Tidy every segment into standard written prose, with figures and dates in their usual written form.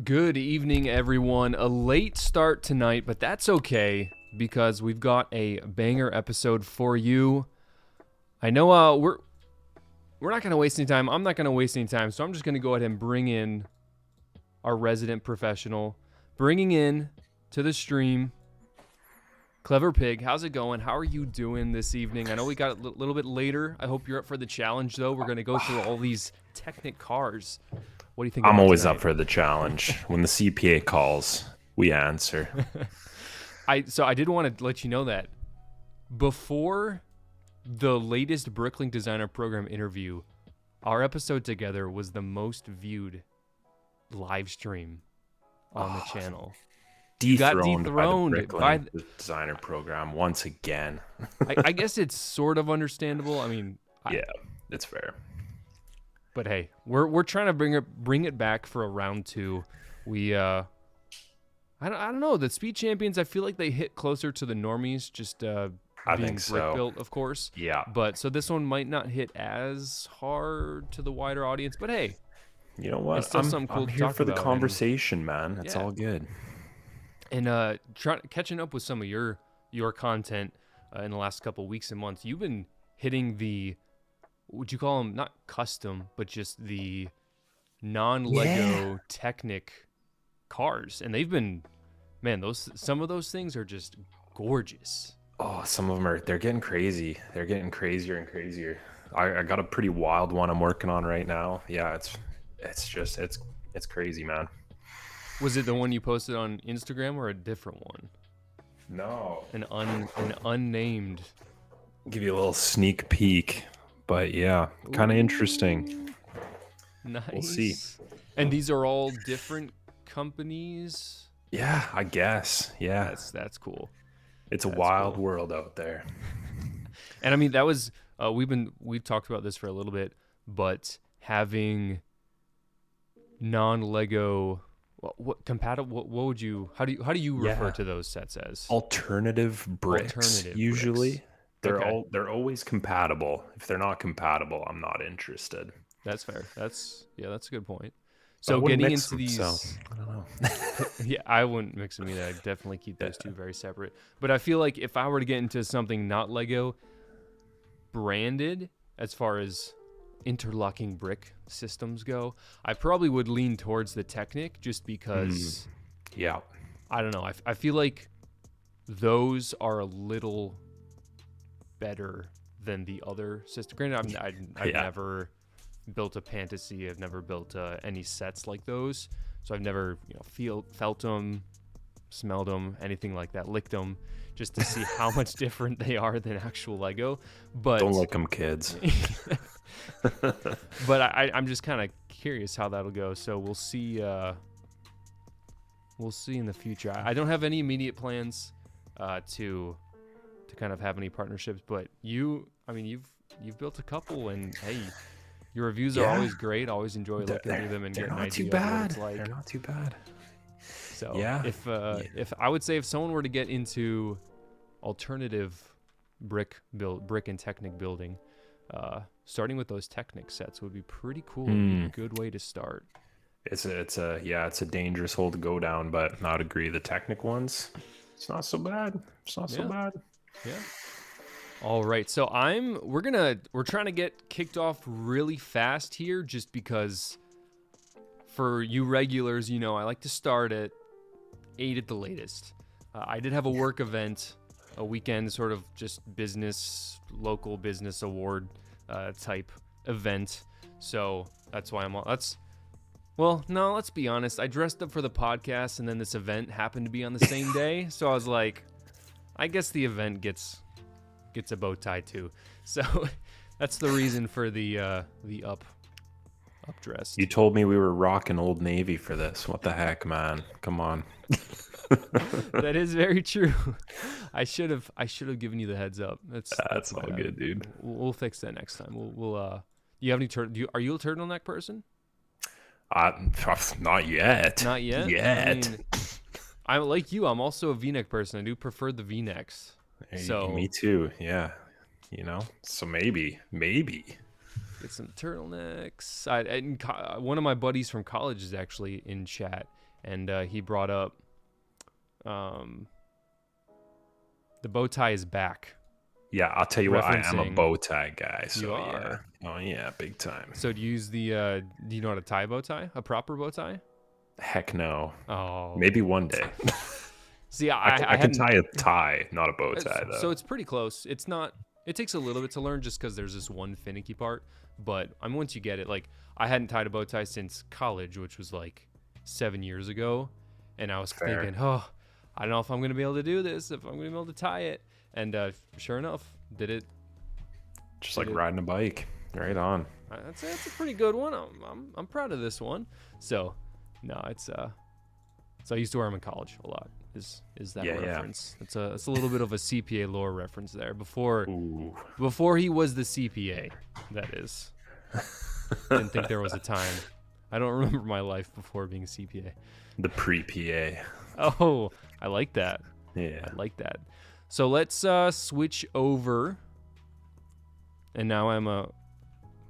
Good evening, everyone. A late start tonight, but that's okay because we've got a banger episode for you. I know we're not going to waste any time. I'm not going to waste any time, so I'm just going to go ahead and bring in our resident professional, bringing in to the stream, Clever Pig. How's it going? How are you doing this evening? I know we got a little bit later. I hope you're up for the challenge, though. We're going to go through all these Technic cars. What do you think? I'm always tonight? up for the challenge. When the CPA calls, we answer. I did want to let you know that before the latest Bricklink Designer Program interview, our episode together was the most viewed live stream on the channel. Dethroned by the by Bricklink Designer Program once again. I guess it's sort of understandable. I mean, yeah, it's fair. But hey, we're trying to bring it back for a round two. We I don't know, the Speed Champions, I feel like they hit closer to the normies, just I being think so. brick built, of course. Yeah. But so this one might not hit as hard to the wider audience, but hey, you know what? It's still something cool I'm to here talk for the about, conversation, man. It's yeah. all good. And catching up with some of your content in the last couple weeks and months, you've been hitting the, would you call them not custom, but just the non-Lego Technic cars, and they've been, man, some of those things are just gorgeous. Oh, some of them they're getting crazy. They're getting crazier and crazier. I got a pretty wild one I'm working on right now. Yeah, it's crazy, man. Was it the one you posted on Instagram or a different one? No, an unnamed. I'll give you a little sneak peek, but yeah, kind of interesting. Nice. We'll see. And these are all different companies? Yeah, I guess. Yeah. That's cool. It's a wild world out there. And I mean, that was we've talked about this for a little bit, but having non-Lego what compatible what would you how do you refer to those sets as? Alternative bricks. Usually they're always compatible. If they're not compatible, I'm not interested. That's fair. That's a good point. So getting into these, I don't know. Yeah, I wouldn't mix them either. I'd definitely keep those two very separate. But I feel like if I were to get into something not Lego branded, as far as interlocking brick systems go, I probably would lean towards the Technic, just because. Yeah. I don't know. I feel like those are a little better than the other system. Granted, I've never built a Fantasy. I've never built any sets like those, so I've never felt them, smelled them, anything like that, licked them, just to see how much different they are than actual Lego. But don't lick them, kids. But I'm just kind of curious how that'll go. So we'll see. We'll see in the future. I don't have any immediate plans to kind of have any partnerships, but you've built a couple, and hey, your reviews are always great. I always enjoy looking through them and getting an idea of what it's like. They're not too bad. So if I would say if someone were to get into alternative brick and Technic building, starting with those Technic sets would be pretty cool. A good way to start. It's a dangerous hole to go down, but I'd agree. The Technic ones, it's not so bad. It's not so bad. Yeah. All right, so we're trying to get kicked off really fast here, just because for you regulars, I like to start at 8 at the latest. I did have a work event, a weekend sort of just local business award type event, so that's why let's be honest, I dressed up for the podcast, and then this event happened to be on the same day, so I was like, I guess the event gets a bow tie too. So that's the reason for the up dress. You told me we were rocking Old Navy for this. What the heck, man? Come on. That is very true. I should have given you the heads up. That's all good, dude. We'll fix that next time. We'll you have any are you a turtleneck person? Not yet. Not yet. Yet. I'm like you. I'm also a V-neck person. I do prefer the V-necks. So me too. Yeah. So maybe. Get some turtlenecks. One of my buddies from college is actually in chat, and he brought up the bow tie is back. Yeah, I'll tell you what, I am a Referencing- bow tie guy. So You yeah. are. Oh yeah, big time. So do you use the do you know how to tie a bow tie? A proper bow tie? Heck no. Oh. Maybe one day. See, I can hadn't- tie a tie, not a bow tie though. So it's pretty close. It's not. It takes a little bit to learn just because there's this one finicky part. But once you get it, like I hadn't tied a bow tie since college, which was like 7 years ago, and I was Fair. thinking, oh, I don't know if I'm gonna be able to do this, if I'm gonna be able to tie it. And sure enough, did it. Just like riding a bike. Right on. That's a pretty good one. I'm proud of this one. So, no, it's So I used to wear them in college a lot. Is that reference? Yeah. It's a little bit of a CPA lore reference there. Before he was the CPA, that is. Didn't think there was a time. I don't remember my life before being a CPA. The pre-PA. Oh, I like that. Yeah. I like that. So let's switch over. And now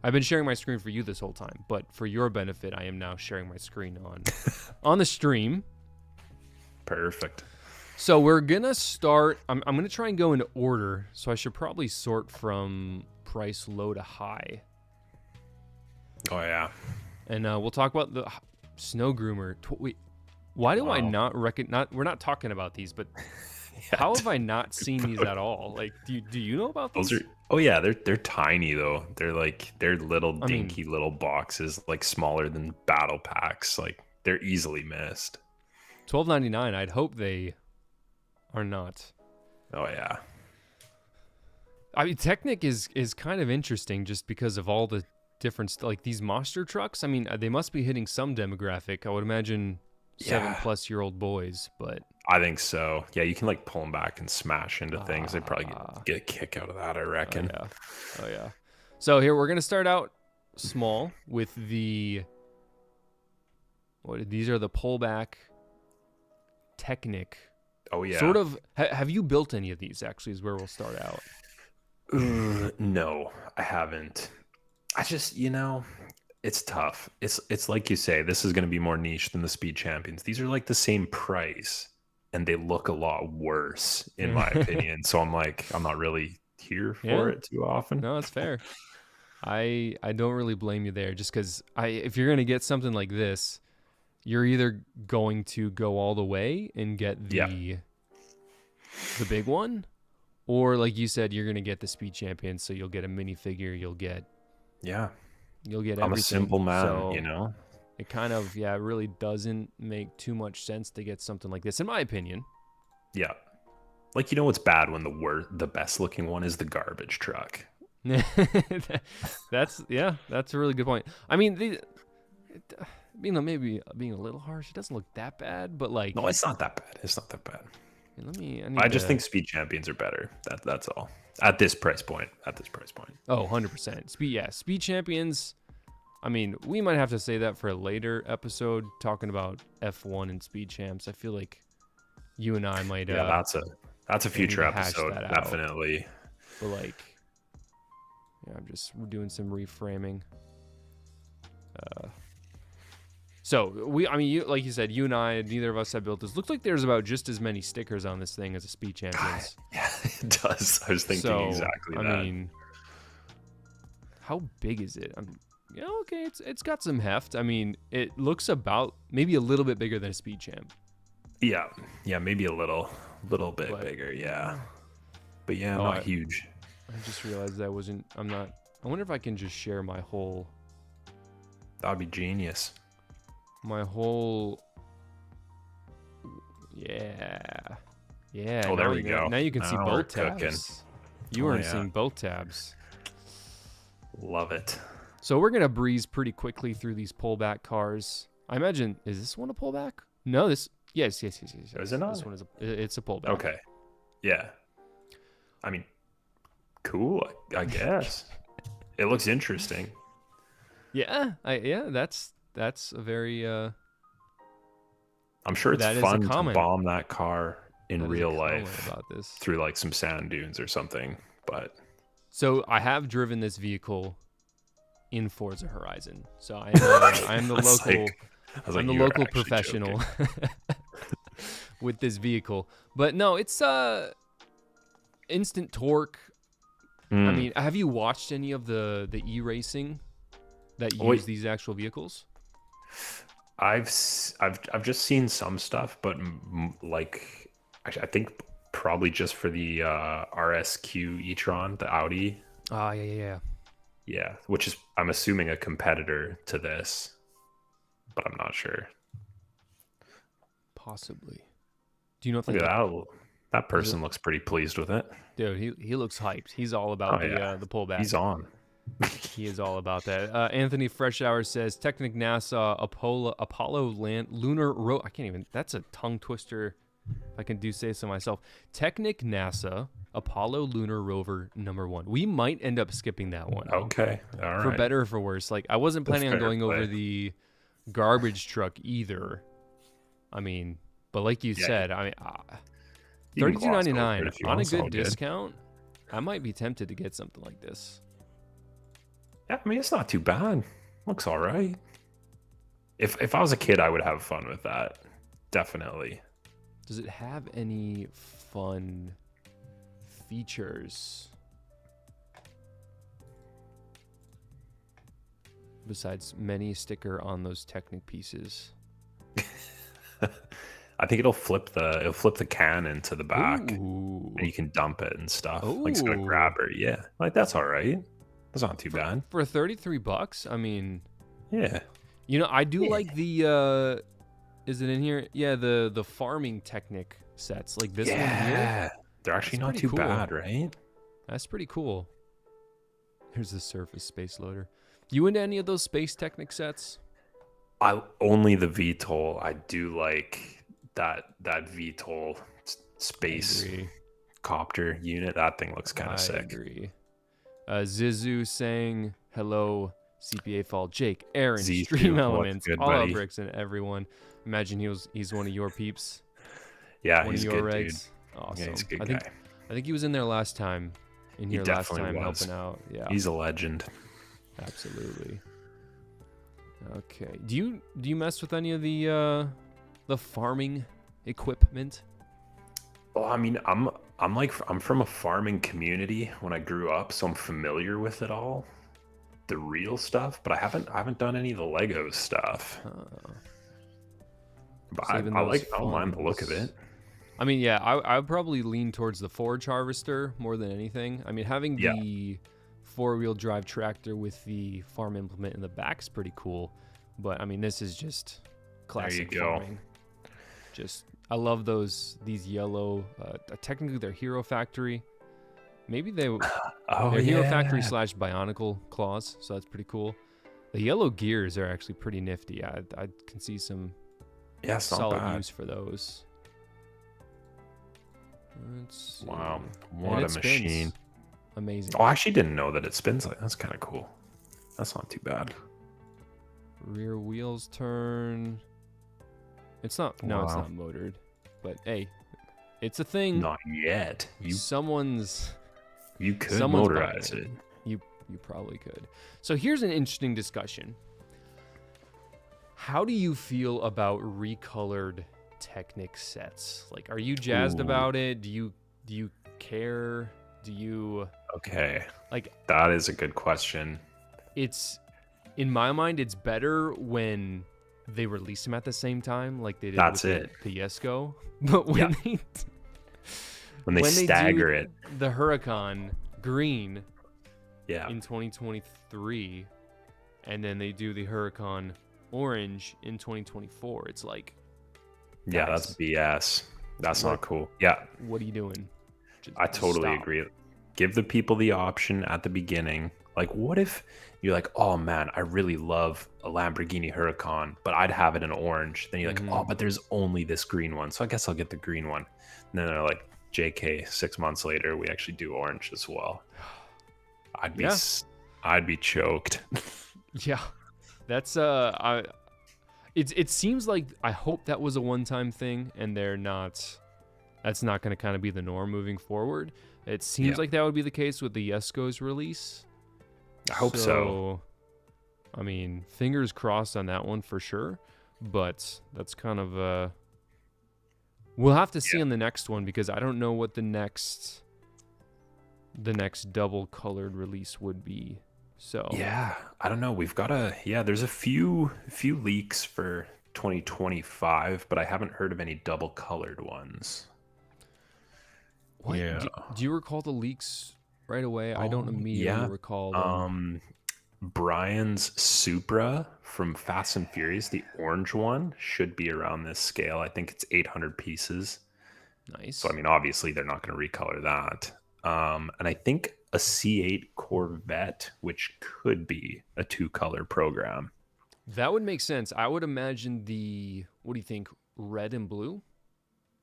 I've been sharing my screen for you this whole time, but for your benefit, I am now sharing my screen on the stream. Perfect. So we're gonna start. I'm gonna try and go in order. So I should probably sort from price low to high. Oh yeah. And we'll talk about the snow groomer. Wait, why do I not we're not talking about these, but how have I not seen these at all? Like, do you know about these? Oh yeah, they're tiny though. They're little dinky little boxes, like smaller than battle packs. Like they're easily missed. $12.99. I'd hope they are not. Oh yeah. I mean, Technic is kind of interesting just because of all the different like these monster trucks. I mean, they must be hitting some demographic. I would imagine 7+-year-old boys, but I think so. Yeah, you can like pull them back and smash into things. They probably get a kick out of that, I reckon. Oh yeah. So here we're gonna start out small with these are the Pullback Technic. Oh yeah. Sort of. Have you built any of these? Actually, is where we'll start out. No, I haven't. I just, it's tough. It's like you say, this is going to be more niche than the Speed Champions. These are like the same price, and they look a lot worse, in my opinion. So I'm not really here for it too often. No, it's fair. I don't really blame you there, just because if you're going to get something like this, you're either going to go all the way and get the big one, or like you said, you're going to get the Speed Champions, so you'll get a minifigure, you'll get everything. I'm a simple man, so it kind of it really doesn't make too much sense to get something like this, in my opinion. Yeah, like what's bad when the best looking one is the garbage truck. That's a really good point. I mean, maybe being a little harsh, it doesn't look that bad, but like no, it's not that bad. It's not that bad. I just think Speed Champions are better. That's all. At this price point. Oh, 100%. Speed Champions. I mean, we might have to say that for a later episode, talking about F1 and Speed Champs. I feel like you and I might. Yeah, that's a future episode, definitely. But like, we're doing some reframing. So like you said, you and I, neither of us have built this. Looks like there's about just as many stickers on this thing as a Speed Champions. Yeah, it does. I was thinking exactly that. I mean, how big is it? Okay, it's got some heft. I mean, it looks about maybe a little bit bigger than a Speed Champ. Yeah, maybe a little bit bigger. Yeah, but not huge. I just realized I wonder if I can just share my whole. That'd be genius. Yeah. Oh, there we go. Now you can see both tabs. Cooking. You weren't seeing both tabs. Love it. So we're gonna breeze pretty quickly through these Pullback cars. I imagine, is this one a Pullback? No, yes. Is it not? This one it's a Pullback. Okay. Yeah. I mean, cool. I guess. It looks interesting. Yeah. That's a very. I'm sure it's fun to bomb that car in real life about this. Through like some sand dunes or something. But so I have driven this vehicle in Forza Horizon. So I am the local. I was I'm like, the you are local actually professional joking. with this vehicle. But no, it's instant torque. I Mm. mean, have you watched any of the e-racing that Wait, use these actual vehicles? I've just seen some stuff, but like I think probably just for the RSQ e-tron, the Audi, Ah, yeah. yeah, which is I'm assuming a competitor to this, but I'm not sure. Possibly. Do you know if Look they at have, that. That is it, person looks pretty pleased with it. dude, he looks hyped. He's all about Oh yeah, the pullback. he's on. He is all about that. Anthony Freshour says Technic NASA Apollo Lunar I can't even. That's a tongue twister. If I can do say so myself. Technic NASA Apollo Lunar Rover #1. We might end up skipping that one. Okay, all For right. better or for worse. Like I wasn't planning on Fair going play. over the garbage truck either. I mean, but like you Yeah, said, I mean, you can gloss over it $32.99 if you on want. a It's all good good. discount. I might be tempted to get something like this. Yeah, I mean it's not too bad. Looks all right. If I was a kid, I would have fun with that. Definitely. Does it have any fun features besides many sticker on those Technic pieces? I think it'll flip the can into the back, Ooh. and you can dump it and stuff. Like it's got a Ooh. grabber. Yeah, like that's all right. That's not too bad. For $33, I mean, Yeah. you know, I do Yeah. like the is it in here? Yeah, the farming Technic sets. Like this one here. Yeah. They're actually That's not pretty too cool. bad, right? That's pretty cool. Here's the surface space loader. You into any of those space Technic sets? I only the VTOL. I do like that VTOL space Agree. copter unit. That thing looks kind I of sick. agree. Zizu saying hello, CPA-fol, Jake, Aaron, Zizu, Stream what's Elements, good, all out buddy? bricks, and everyone. Imagine he's one of your peeps. Yeah, One he's of a your good dude. regs. Awesome. Yeah, he's a good I guy. think he was in there last time. In He here last definitely time was. helping out. Yeah. He's a legend. Absolutely. Okay. Do you mess with any of the farming equipment? Well, I mean, I'm from a farming community when I grew up, so I'm familiar with it all, the real stuff. But I haven't done any of the Lego stuff. But I Saving those don't mind the look of funds. it. I mean, yeah, I would probably lean towards the forage harvester more than anything. I mean, having Yeah. the four-wheel drive tractor with the farm implement in the back is pretty cool. But I mean, this is just classic go. farming. Just, I love these yellow. Technically, they're Hero Factory. Maybe Oh they're Hero yeah. Factory / Bionicle claws, so that's pretty cool. The yellow gears are actually pretty nifty. I can see some Yeah, it's not solid bad. use for those. Let's see. Wow, And what it a spins. machine! Amazing. Oh, I actually didn't know that it spins like. That's kind of cool. That's not too bad. Rear wheels turn. It's not. No, it's Wow. not motored. But hey, it's a thing. Not yet. You could could someone's motorize buying it. You probably could. So here's an interesting discussion. How do you feel about recolored Technic sets? Like, are you jazzed Ooh. about it? Do you care? Do you Okay, like? that is a good question. It's in my mind, it's better when they release them at the same time, like they did That's with it. the Yesco. But when Yeah. they When they do stagger it. the Huracan green Yeah. in 2023, and then they do the Huracan orange in 2024, it's like, Yeah, that's guys, BS. That's what- not cool. Yeah, what are you doing? I totally Stop. agree. Give the people the option at the beginning. Like, what if you're like, oh man, I really love a Lamborghini Huracan, but I'd have it in orange. Then you're like, oh, but there's only this green one, so I guess I'll get the green one. And then they're like, JK, 6 months later, we actually do orange as well. I'd be, Yeah. I'd be choked. Yeah, that's it seems like, I hope that was a one-time thing, and that's not going to kind of be the norm moving forward. It seems Yeah. like that would be the case with the Yesco's release. I hope so. I mean, fingers crossed on that one for sure. But that's kind of we'll have to see Yeah. on the next one because I don't know what the next double colored release would be. So Yeah, I don't know. We've got there's a few leaks for 2025, but I haven't heard of any double colored ones. what Yeah. do you recall the leaks right away? I don't immediately Yeah. recall them. Brian's Supra from Fast and Furious, the orange one, should be around this scale. I think it's 800 pieces. So, I Nice. mean, obviously, they're not going to recolor that. And I think a C8 Corvette, which could be a 2-color program. That would make sense. I would imagine what do you think? Red and blue?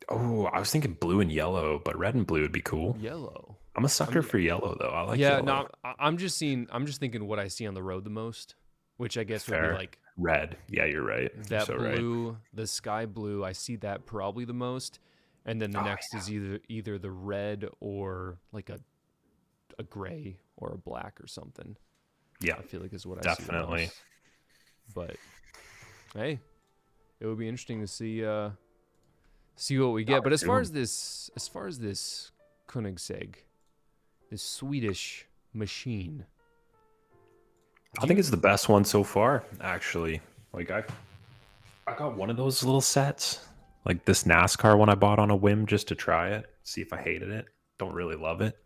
Oh, I was thinking blue and yellow, but red and blue would be cool. Yellow. I'm a sucker for yellow, though. I like Yeah, yellow. no, I'm just thinking what I see on the road the most, which I guess would be Fair. like Red. Yeah, you're right. that You're so blue, right. the sky blue. I see that probably the most, and then the next is either the red or like a gray or a black or something. Yeah, I feel like is what I definitely. see the most. But hey, it would be interesting to see what we get. But as far as this Koenigsegg, this Swedish machine, I think it's the best one so far, actually. Like I got one of those little sets, like this NASCAR one I bought on a whim just to try it, see if I hated it. Don't really love it,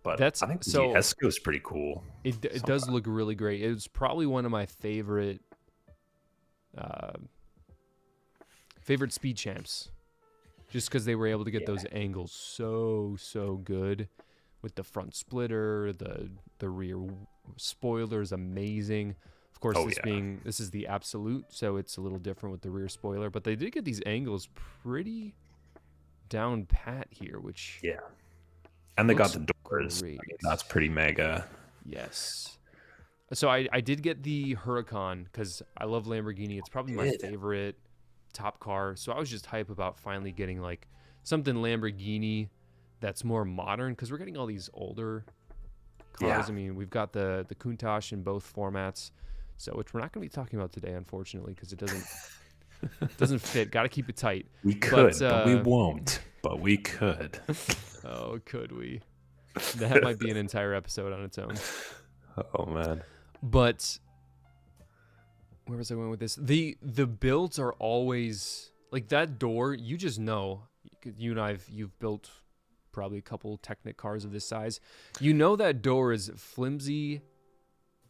but that's I think the so. Esco is pretty cool. It does look really great. It was probably one of my favorite speed champs, just because they were able to get those angles so good with the front splitter, the rear spoiler is amazing. Of course, this is the absolute, so it's a little different with the rear spoiler, but they did get these angles pretty down pat here, which and they got the doors. great. That's pretty mega. Yes. So I did get the Huracan because I love Lamborghini. It's probably my favorite top car. So I was just hype about finally getting like something Lamborghini that's more modern because we're getting all these older cars. Yeah. I mean, we've got the Countach in both formats, so which we're not going to be talking about today, unfortunately, because it doesn't fit. Got to keep it tight. We could, but we won't. But we could. Oh, could we? That might be an entire episode on its own. Oh man. But where was I going with this? The builds are always like that door. You just know. You and you've built probably a couple Technic cars of this size. You know that door is flimsy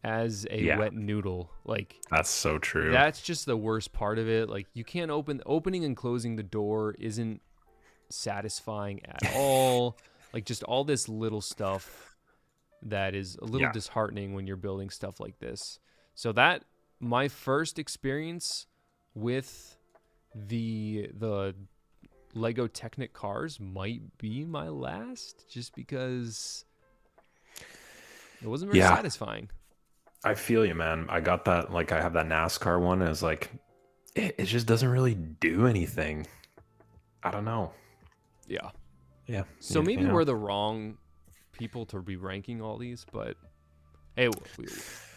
as a wet noodle. Like that's so true. That's just the worst part of it. Like you can't opening and closing the door isn't satisfying at all. Like just all this little stuff that is a little disheartening when you're building stuff like this. So that my first experience with the LEGO Technic Cars might be my last, just because it wasn't very satisfying. I feel you, man. I got that. Like I have that NASCAR one. And it's like it just doesn't really do anything. I don't know. Yeah. Yeah. So maybe we're the wrong people to be ranking all these, but hey,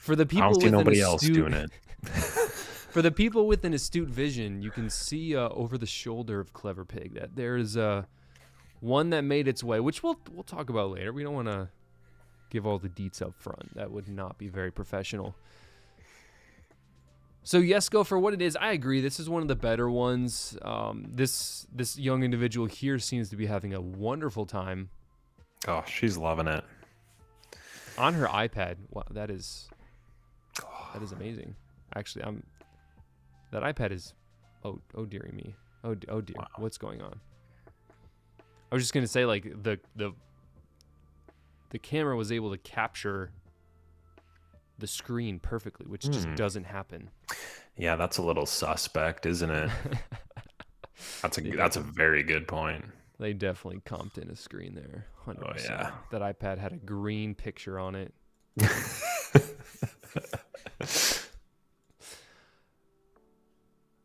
for the people with nobody else doing it. For the people with an astute vision, you can see over the shoulder of Clever Pig that there is one that made its way, which we'll talk about later. We don't want to give all the deets up front. That would not be very professional. So Yesko, for what it is, I agree. This is one of the better ones. This young individual here seems to be having a wonderful time. Oh, she's loving it. On her iPad. Wow, that is amazing. Actually, that iPad is oh dearie me. Oh dear. Wow. What's going on? I was just going to say like the camera was able to capture the screen perfectly, which just doesn't happen. Yeah, that's a little suspect, isn't it? That's a very good point. They definitely comped in a screen there. 100%. Oh yeah. That iPad had a green picture on it.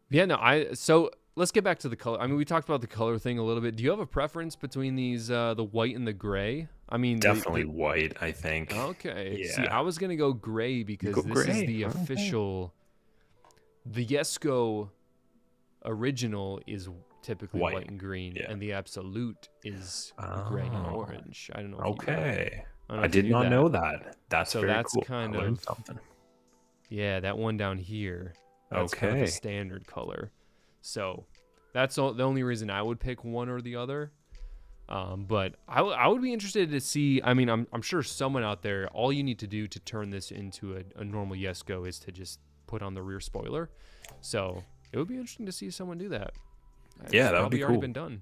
Yeah, no, so let's get back to the color. I mean, we talked about the color thing a little bit. Do you have a preference between these, the white and the gray? I mean, definitely white, I think. Okay. Yeah. See, I was going to go gray because this is the official the Yesco original is typically white and green, yeah. and the Absolute is gray and orange. I don't know. Okay. I I did not know that. That's so very that's cool. kind I learned of something. Yeah, that one down here. That's kind of Okay. the standard color. So that's the only reason I would pick one or the other. But I would be interested to see. I mean, I'm sure someone out there. All you need to do to turn this into a normal Yesco is to just put on the rear spoiler. So it would be interesting to see someone do that. Yeah, It's that would be probably already cool. been done.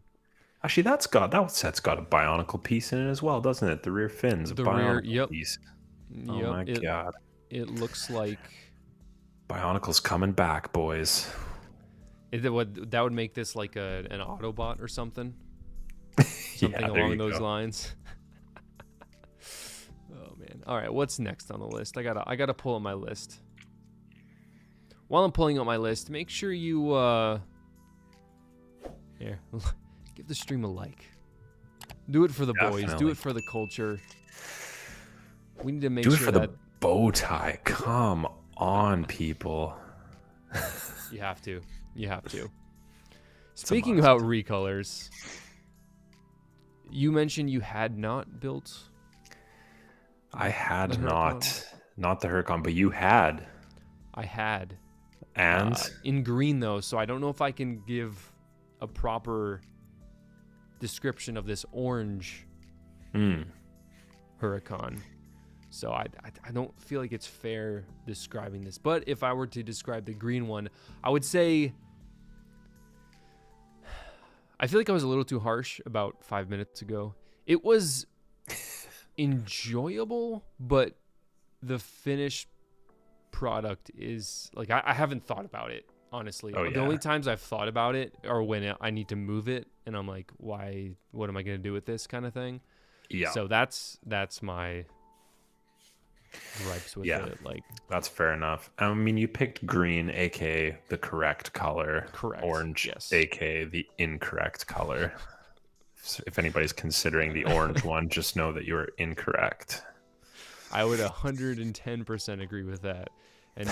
Actually, that set's got a bionicle piece in it as well, doesn't it? The rear fin's a The rear, bionicle piece. Oh yep. my god. It looks like Bionicle's coming back, boys. that would make this like an Autobot or something. Something Yeah, along those lines. Oh man. All right, what's next on the list? I gotta pull up my list. While I'm pulling up my list, make sure you here, give the stream a like. Do it for the boys. Do it for the culture. We need to make sure that the bow tie. Come on, people. you have to. You have to. Speaking about recolors, you mentioned you had not built. I had not the Huracan, but you had. I had. And in green though, so I don't know if I can give a proper description of this orange Huracan. So I don't feel like it's fair describing this. But if I were to describe the green one, I would say I feel like I was a little too harsh about 5 minutes ago. It was enjoyable, but the finished product is like I haven't thought about it, honestly. The only times I've thought about it are when I need to move it and I'm like, why, what am I going to do with this kind of thing? Yeah. So that's my gripes with it. Like, that's fair enough. I mean, you picked green, aka the correct color. Correct. Orange, aka the incorrect color. So if anybody's considering the orange one, just know that you're incorrect. I would 110% agree with that. And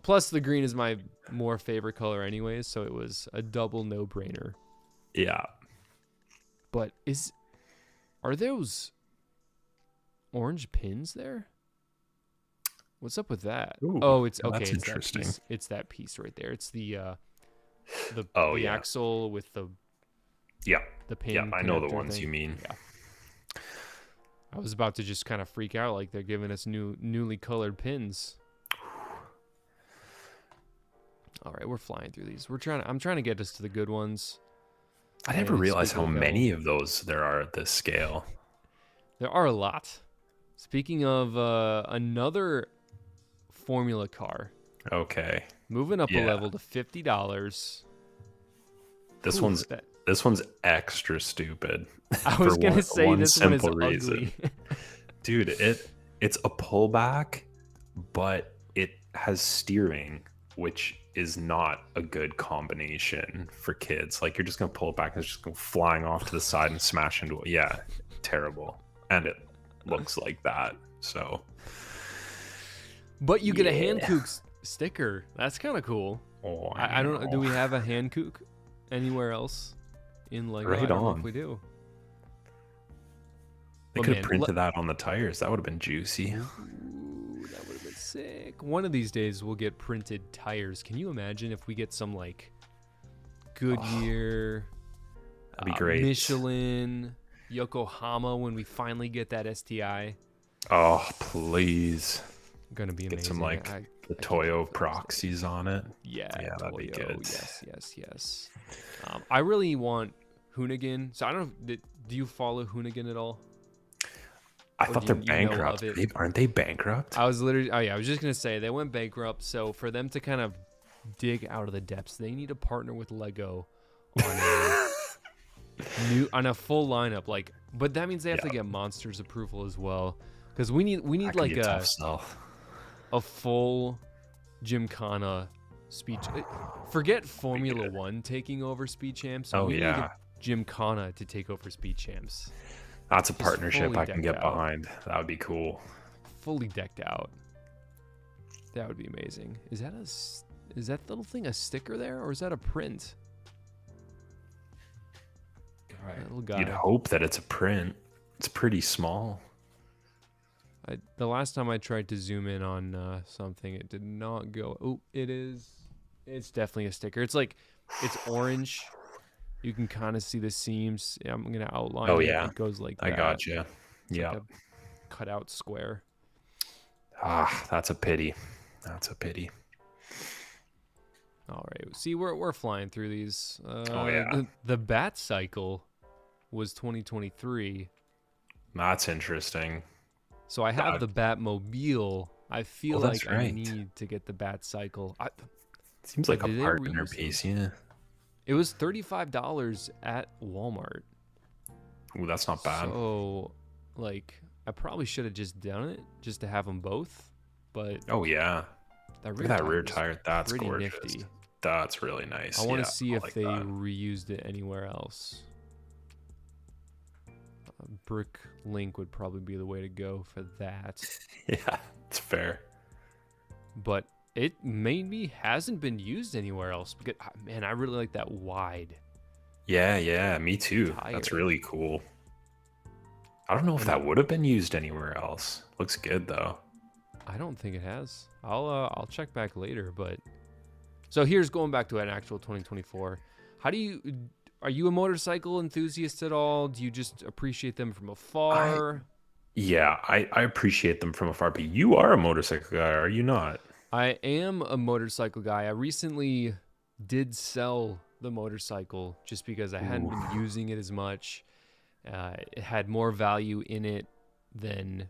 plus the green is my more favorite color anyways, so it was a double no-brainer. Yeah. But are those orange pins there? What's up with that? Ooh, it's okay. That's interesting. It's that piece right there. It's the yeah. axle with the pin. Yeah, I know the ones thing. you mean. Yeah. I was about to just kind of freak out, like they're giving us newly colored pins. All right, we're flying through these. I'm trying to get us to the good ones. I never realized how many of those there are at this scale. There are a lot. Speaking of another Formula car. Okay. Moving up a level to $50. This one's extra stupid. I was gonna say this one is ugly. Dude, it's a pullback, but it has steering, which is not a good combination for kids. Like, you're just gonna pull it back and it's just going flying off to the side and smash into it. Yeah, terrible. And it looks like that. So, but you get a Hankook sticker. That's kind of cool. Oh, I don't know. Do we have a Hankook anywhere else in LEGO? Right I don't know on. if we do. They could have printed that on the tires. That would have been juicy. Ooh, that would have been sick. One of these days we'll get printed tires. Can you imagine if we get some like Goodyear, that'd be great. Michelin, Yokohama when we finally get that STI? Oh, please. Gonna be amazing. Get some like the Toyo proxies on it. Yeah, that'd be good. Yes. I really want Hoonigan. So I don't know. Do you follow Hoonigan at all? I thought they're bankrupt. Aren't they bankrupt? I was just gonna say they went bankrupt. So for them to kind of dig out of the depths, they need to partner with LEGO on a full lineup. Like, but that means they have to get Monsters approval as well, because we need like a full Gymkhana speed. Forget Formula One taking over Speed Champs. We need Gymkhana to take over Speed Champs. That's a partnership I can get behind. That would be cool. Fully decked out. That would be amazing. Is Is that little thing a sticker there, or is that a print? Right. Little guy. You'd hope that it's a print. It's pretty small. The last time I tried to zoom in on something, it did not go. Oh, it is. It's definitely a sticker. It's like, it's orange. You can kind of see the seams. Yeah, I'm going to outline it. Yeah. It goes like that. I got you. Yeah. Like a cutout square. Ah, that's a pity. That's a pity. All right. See, we're flying through these. Yeah. The Bat Cycle was 2023. That's interesting. So I have the Batmobile. I feel like I need to get the Bat Cycle. Seems like a partner piece, yeah. It was $35 at Walmart. Ooh, that's not bad. So, like, I probably should have just done it just to have them both. But oh yeah, look at that rear tire. That's pretty gorgeous. Nifty. That's really nice. I want to see if they reused it anywhere else. Brick Link would probably be the way to go for that. Yeah, it's fair. But it maybe hasn't been used anywhere else. Because, man, I really like that wide. Yeah, me too. Tire. That's really cool. I don't know if that would have been used anywhere else. Looks good though. I don't think it has. I'll check back later. But so here's going back to an actual 2024. Are you a motorcycle enthusiast at all? Do you just appreciate them from afar? I appreciate them from afar, but you are a motorcycle guy, are you not? I am a motorcycle guy. I recently did sell the motorcycle just because I hadn't been using it as much. It had more value in it than...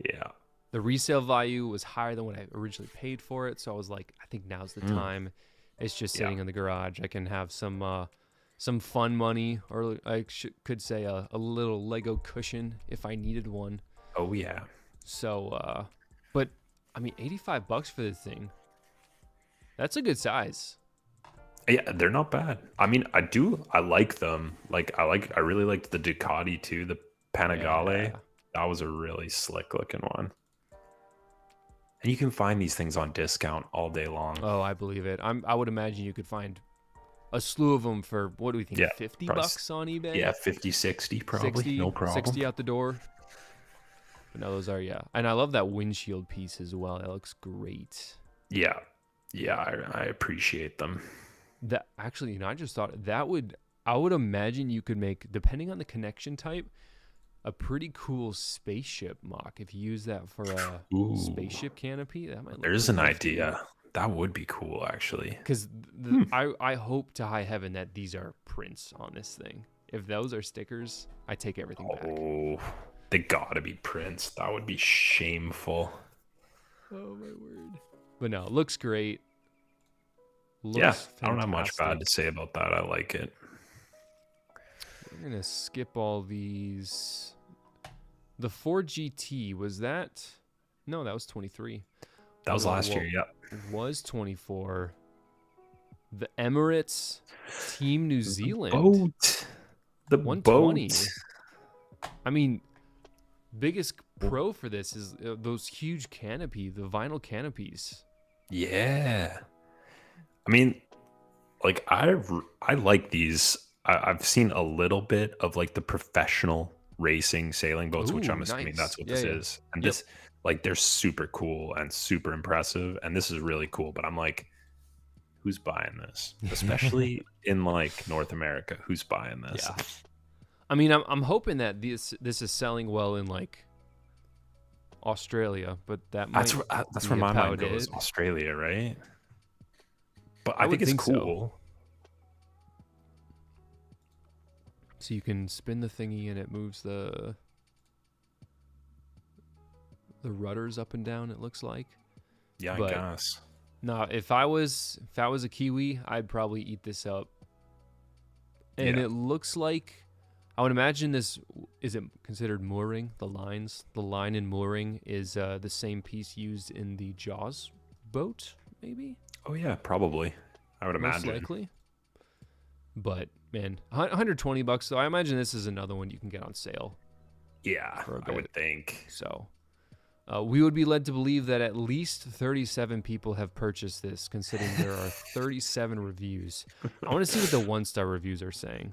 Yeah. The resale value was higher than what I originally paid for it, so I was like, I think now's the time. It's just sitting in the garage. I can have some fun money, or I could say a little Lego cushion if I needed one. Oh yeah. So, but I mean, $85 for this thing. That's a good size. Yeah, they're not bad. I mean, I like them. I really liked the Ducati too, the Panigale. Yeah. That was a really slick looking one. And you can find these things on discount all day long. Oh, I believe it. I would imagine you could find a slew of them for, what do we think, $50 on eBay? Yeah, 50, 60 probably, 60, no problem. 60 out the door. But no, those are, And I love that windshield piece as well. That looks great. Yeah, I appreciate them. That actually, I just thought I would imagine you could make, depending on the connection type, a pretty cool spaceship mock. If you use that for a spaceship canopy, that might look There's an idea. That would be cool, actually. Because I hope to high heaven that these are prints on this thing. If those are stickers, I take everything back. Oh, they gotta be prints. That would be shameful. Oh, my word. But no, it looks great. Fantastic. I don't have much bad to say about that. I like it. We're going to skip all these. The Ford GT, was that? No, that was 23. That was last year, yeah. Was 24. The Emirates Team New Zealand. The 120. boat. I mean, biggest pro for this is those huge canopy, the vinyl canopies. Yeah. I mean, like I like these. I've seen a little bit of like the professional racing sailing boats, which I'm assuming that's what this is. And this, like, they're super cool and super impressive. And this is really cool. But I'm like, who's buying this? Especially in like North America, who's buying this? Yeah. I mean, I'm hoping that this is selling well in like Australia, but that's where my mind goes. Australia, right? But I think it's cool. So you can spin the thingy and it moves the rudders up and down, it looks like. Yeah, I guess. No, if I was a Kiwi, I'd probably eat this up. And it looks like, I would imagine this, is it considered mooring? The line in mooring is the same piece used in the Jaws boat, maybe? Oh yeah, probably. I would imagine. Most likely. But man, $120 though. I imagine this is another one you can get on sale. Yeah, I would think. So, We would be led to believe that at least 37 people have purchased this, considering there are 37 reviews. I want to see what the 1-star reviews are saying.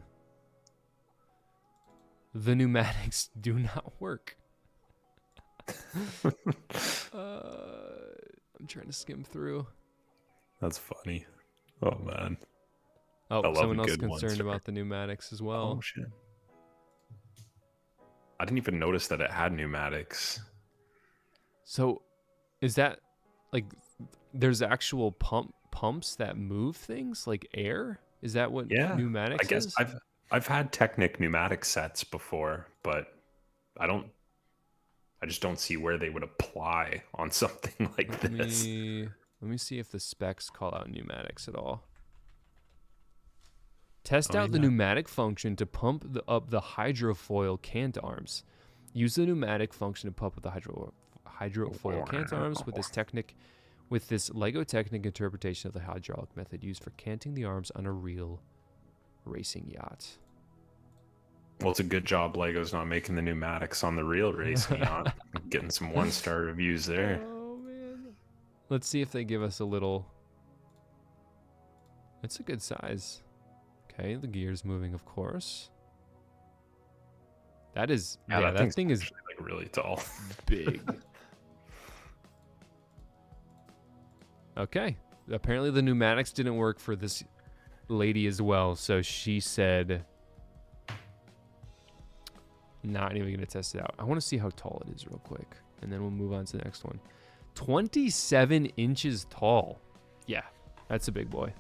The pneumatics do not work. I'm trying to skim through. That's funny. Oh, man. Oh, someone else concerned about the pneumatics as well. Oh, shit. I didn't even notice that it had pneumatics. So, is that like there's actual pumps that move things like air? Is that what pneumatics I guess is? I've had Technic pneumatic sets before, but I just don't see where they would apply on something like this. Let me see if the specs call out pneumatics at all. Test out the pneumatic function to pump up the hydrofoil cant arms. Use the pneumatic function to pump up the hydrofoil cant arms with this LEGO Technic interpretation of the hydraulic method used for canting the arms on a real racing yacht. Well, it's a good job Lego's not making the pneumatics on the real racing yacht. Getting some 1-star reviews there. Oh, man. Let's see if they give us a little... It's a good size. Okay, the gear's moving, of course. That is... Yeah, that thing is like really tall. Big. Okay. Apparently the pneumatics didn't work for this lady as well, so she said... Not even going to test it out. I want to see how tall it is real quick, and then we'll move on to the next one. 27 inches tall. Yeah, that's a big boy.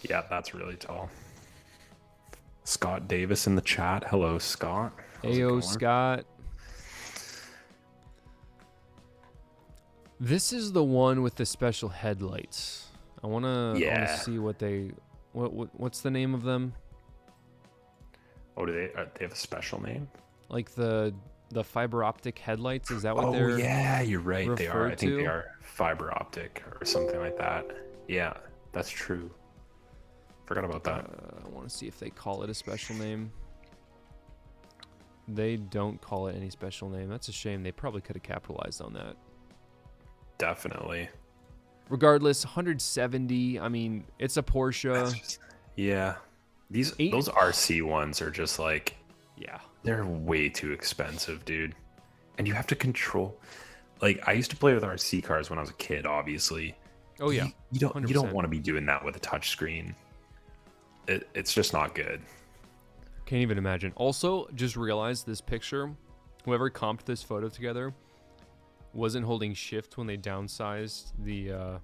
Yeah, that's really tall. Scott Davis in the chat. Hello, Scott. Ayo, Scott. This is the one with the special headlights. I want to see what they... What's the name of them? Oh, do they have a special name? Like the fiber optic headlights? Is that what they're... Oh, yeah, you're right. They are. I think to? they are fiber optic or something like that. Yeah, that's true. Forgot about that. I want to see if they call it a special name. They don't call it any special name. That's a shame. They probably could have capitalized on that. Definitely. Regardless, 170. I mean, it's a Porsche. Yeah. Those RC ones are just like, yeah, they're way too expensive, dude. And you have to control. Like, I used to play with RC cars when I was a kid, obviously. Oh yeah, you don't want to be doing that with a touchscreen. It's just not good. Can't even imagine. Also, just realized this picture, whoever comped this photo together wasn't holding shift when they downsized the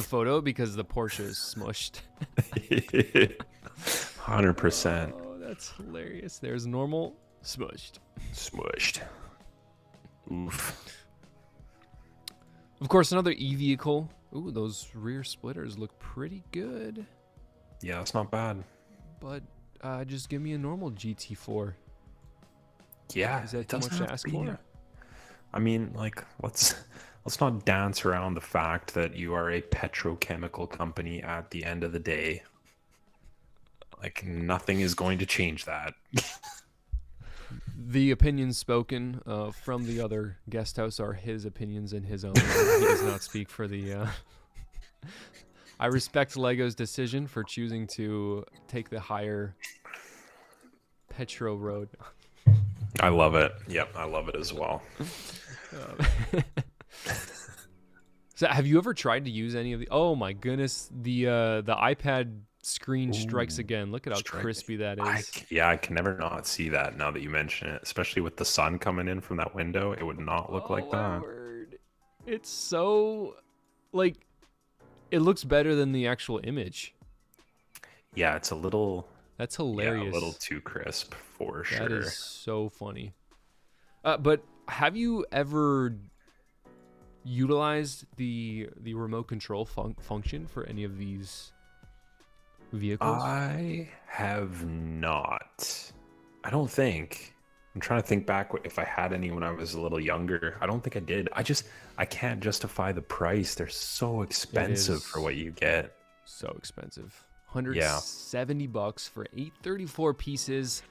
photo because the Porsche is smushed. 100%. Oh, that's hilarious. There's normal, smushed. Oof. Of course, another e-vehicle. Ooh, those rear splitters look pretty good. Yeah, that's not bad. But just give me a normal GT4. Yeah, is that too much to ask for? I mean, like, let's not dance around the fact that you are a petrochemical company at the end of the day. Like, nothing is going to change that. The opinions spoken from the other guest house are his opinions and his own. He does not speak for the... I respect LEGO's decision for choosing to take the higher petro road. I love it. Yep, I love it as well. So have you ever tried to use any of the... Oh my goodness, the iPad screen strikes again. Look at how crispy that is. I can never not see that now that you mention it, especially with the sun coming in from that window. It would not look like that. Word. It's so... Like, it looks better than the actual image. Yeah, it's a little... That's hilarious. Yeah, a little too crisp for sure. That is so funny. But have you ever utilized the remote control function for any of these vehicles? I have not. I don't think. I'm trying to think back if I had any when I was a little younger. I don't think I did. I can't justify the price. They're so expensive for what you get. So expensive. $170 for 834 pieces.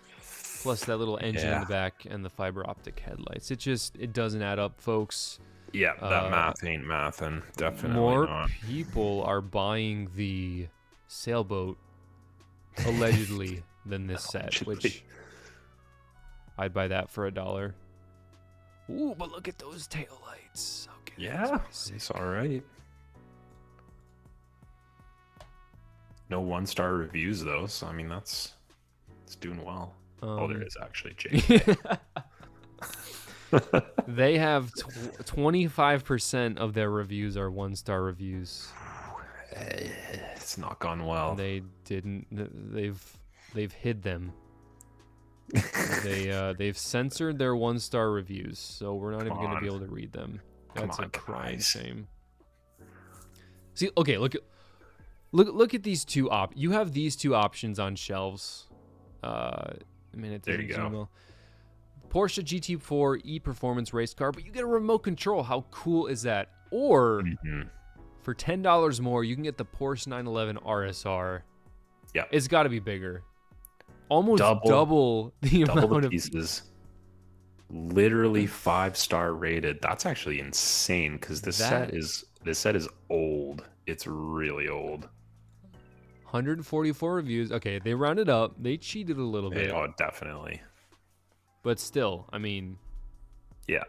plus that little engine in the Yeah. back and the fiber optic headlights. It doesn't add up, folks. Yeah, that math ain't mathin'. Definitely More not. people are buying the sailboat allegedly than this set, which Allegedly. I'd buy that for $1. Ooh, but look at those taillights. Okay, Yeah, that's pretty it's sick. all right. No 1-star reviews though, so I mean it's doing well. Oh, there is actually Jake. They have 25% of their reviews are 1-star reviews. It's not gone well. They didn't. They've hid them. They've censored their 1-star reviews, so we're not even going to be able to read them. That's a crying shame. See, okay, look at these two You have these two options on shelves. I mean, it There you doesn't go. zoom well. Porsche GT4 e-performance race car, but you get a remote control. How cool is that? Or for $10 more, you can get the Porsche 911 RSR. Yeah, It's got to be bigger. Almost double the amount of pieces. Literally 5-star rated. That's actually insane because this set is old. It's really old. 144 reviews. Okay, they rounded up. They cheated a little bit. Oh, definitely. But still, I mean, Yeah.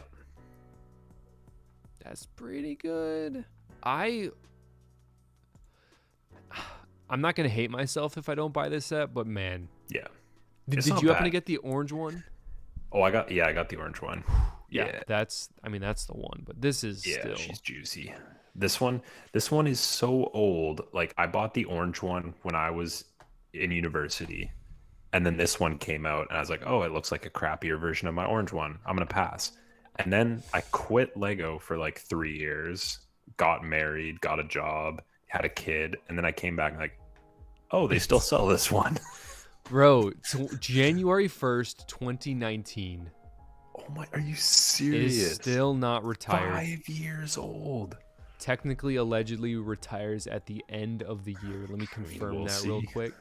that's pretty good. I'm not gonna hate myself if I don't buy this set, but man, Yeah. did you happen to get the orange one? Oh, I got the orange one. Yeah. That's the one. But this is still. She's juicy. This one is so old. Like I bought the orange one when I was in university, and then this one came out, and I was like, oh, it looks like a crappier version of my orange one. I'm gonna pass. And then I quit Lego for like 3 years, got married, got a job, had a kid, and then I came back and like, oh, they still sell this one. Bro, January 1st, 2019. Oh my, are you serious? Is still not retired. 5 years old. Technically, allegedly retires at the end of the year. Let me confirm that real quick.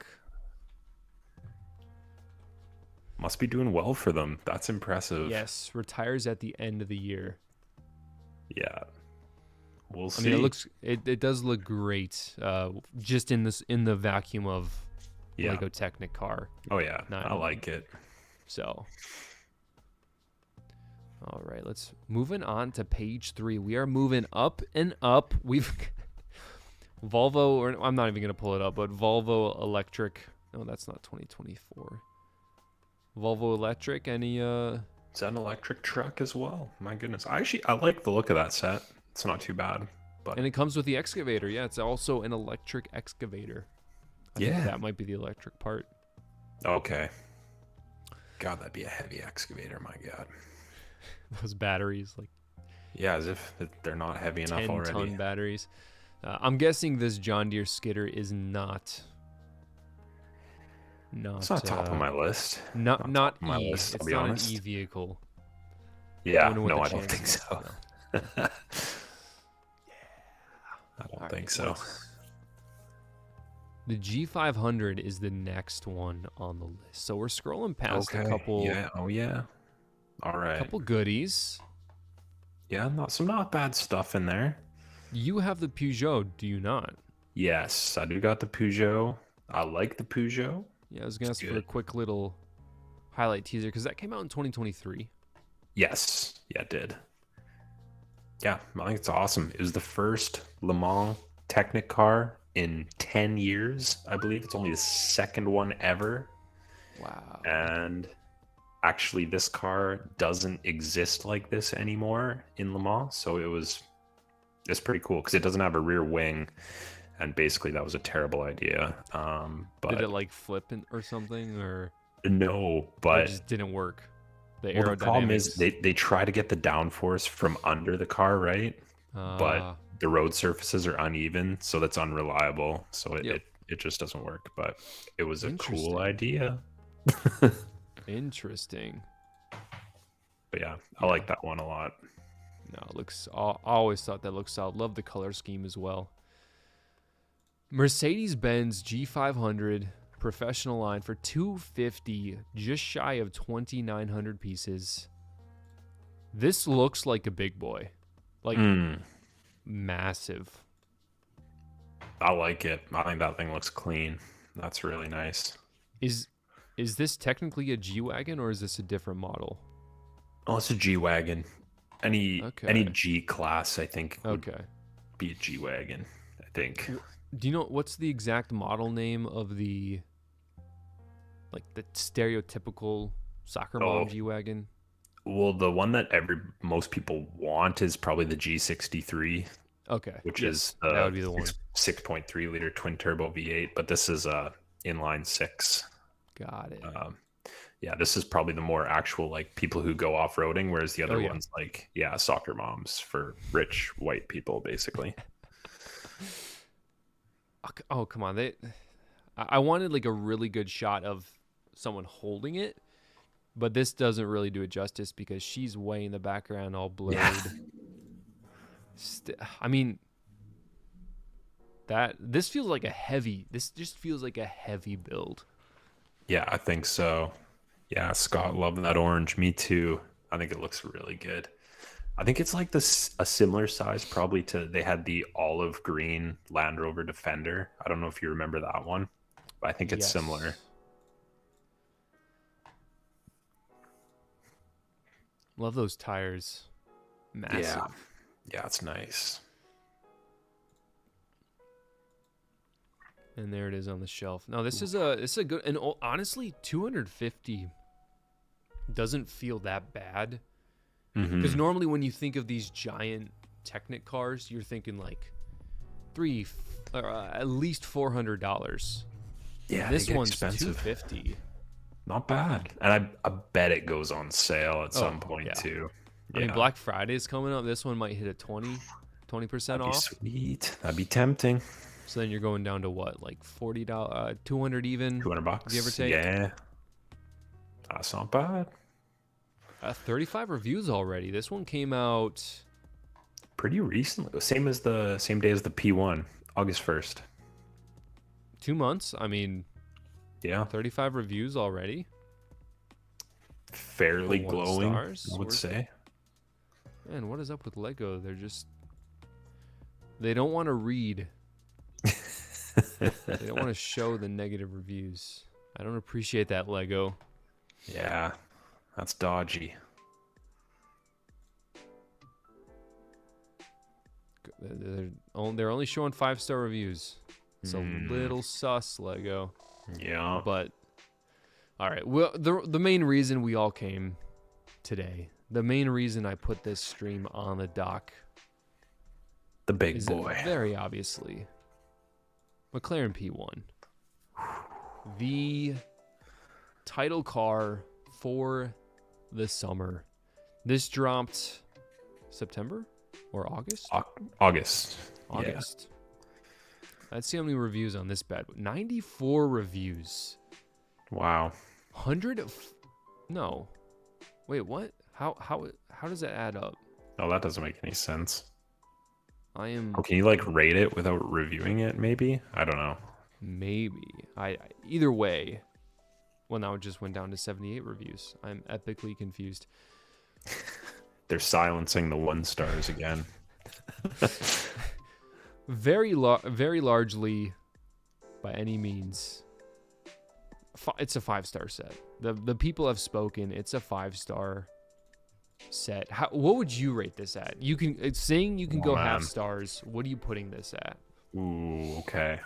Must be doing well for them. That's impressive. Yes, retires at the end of the year. Yeah. We'll see. I mean, it does look great. Just in the vacuum of LEGO Technic car. Oh yeah, I like it. So, all right, let's moving on to page 3. We are moving up and up. We've Volvo, or I'm not even gonna pull it up, but Volvo electric. No, that's not 2024. Volvo electric. Any Is that an electric truck as well? My goodness, I like the look of that set. It's not too bad. But and it comes with the excavator. Yeah, it's also an electric excavator. I think that might be the electric part. Okay. God, that'd be a heavy excavator. My God. Those batteries, like. Yeah, as if they're not heavy enough already. 10-ton batteries. I'm guessing this John Deere skidder is not. It's not top of my list. Not my E. list, It's I'll be not honest. an E vehicle. Yeah, I no, I don't think so. I don't think so. The G500 is the next one on the list. So we're scrolling past a couple. Yeah. Oh yeah. All right. Couple goodies. Yeah, not bad stuff in there. You have the Peugeot, do you not? Yes, I do got the Peugeot. I like the Peugeot. Yeah, I was gonna ask for a quick little highlight teaser because that came out in 2023. Yes, yeah, it did. Yeah, I think it's awesome. It was the first Le Mans Technic car in 10 years. I believe it's only the second one ever. Wow. And actually, this car doesn't exist like this anymore in Le Mans. So it's pretty cool because it doesn't have a rear wing. And basically, that was a terrible idea. But did it like flip or something, or no? But it just didn't work. The problem is they try to get the downforce from under the car, right? But the road surfaces are uneven, so that's unreliable. So it just doesn't work. But it was a cool idea. Interesting. But yeah, I like that one a lot. No, it looks. I always thought that looked solid. Love the color scheme as well. Mercedes-Benz G500 professional line for $250, just shy of 2,900 pieces. This looks like a big boy, like massive. I like it. I think that thing looks clean. That's really nice. Is this technically a G-Wagon or is this a different model? Oh, it's a G-Wagon. Any G class, I think, would be a G-Wagon, I think. Do you know what's the exact model name of the stereotypical soccer mom G-Wagon? Well, the one that most people want is probably the G63. Okay. Which is that would be the one. 6.3 liter twin turbo V8, but this is a inline 6. Got it. Yeah, this is probably the more actual like people who go off-roading, whereas the other one's like, soccer moms for rich white people, basically. Oh, come on. I wanted like a really good shot of someone holding it, but this doesn't really do it justice because she's way in the background all blurred. Yeah. I mean, this just feels like a heavy build. Yeah, I think so. Yeah, Scott loved that orange. Me too. I think it looks really good. I think it's like a similar size probably to, they had the olive green Land Rover Defender. I don't know if you remember that one, but I think it's similar. Love those tires. Massive. Yeah, it's nice. And there it is on the shelf. Now this is a good, and honestly, 250 doesn't feel that bad. Because normally when you think of these giant Technic cars, you're thinking like at least $400. Yeah, this one's expensive. $250. Not bad, and I bet it goes on sale at some point too. I mean, Black Friday is coming up. This one might hit a 20% off. Sweet. That'd be tempting. So then you're going down to what, like $40, 200 even? $200. Give or take. Yeah. That's not bad. 35 reviews already. This one came out pretty recently. Same day as the P1, August 1st. 2 months. I mean, 35 reviews already. Fairly glowing, stars, I would say. Man, what is up with LEGO? They don't want to read. They don't want to show the negative reviews. I don't appreciate that, LEGO. Yeah, that's dodgy. They're only showing 5-star reviews. It's a little sus, LEGO. Yeah. But all right. Well, the main reason we all came today, the main reason I put this stream on the dock, the big boy, very obviously, McLaren P1, the title car for the summer. This dropped September or August? August. Yeah. Let's see how many reviews on this bad. 94 reviews. Wow. 100? No. Wait, what? How does that add up? Oh, that doesn't make any sense. Can you like rate it without reviewing it? Maybe. I don't know. Maybe. Either way. Well, now it just went down to 78 reviews. I'm epically confused. They're silencing the 1 stars again. Very largely, by any means, it's a 5-star set. The people have spoken. It's a 5-star set. What would you rate this at? You can go half stars. What are you putting this at? Ooh, okay.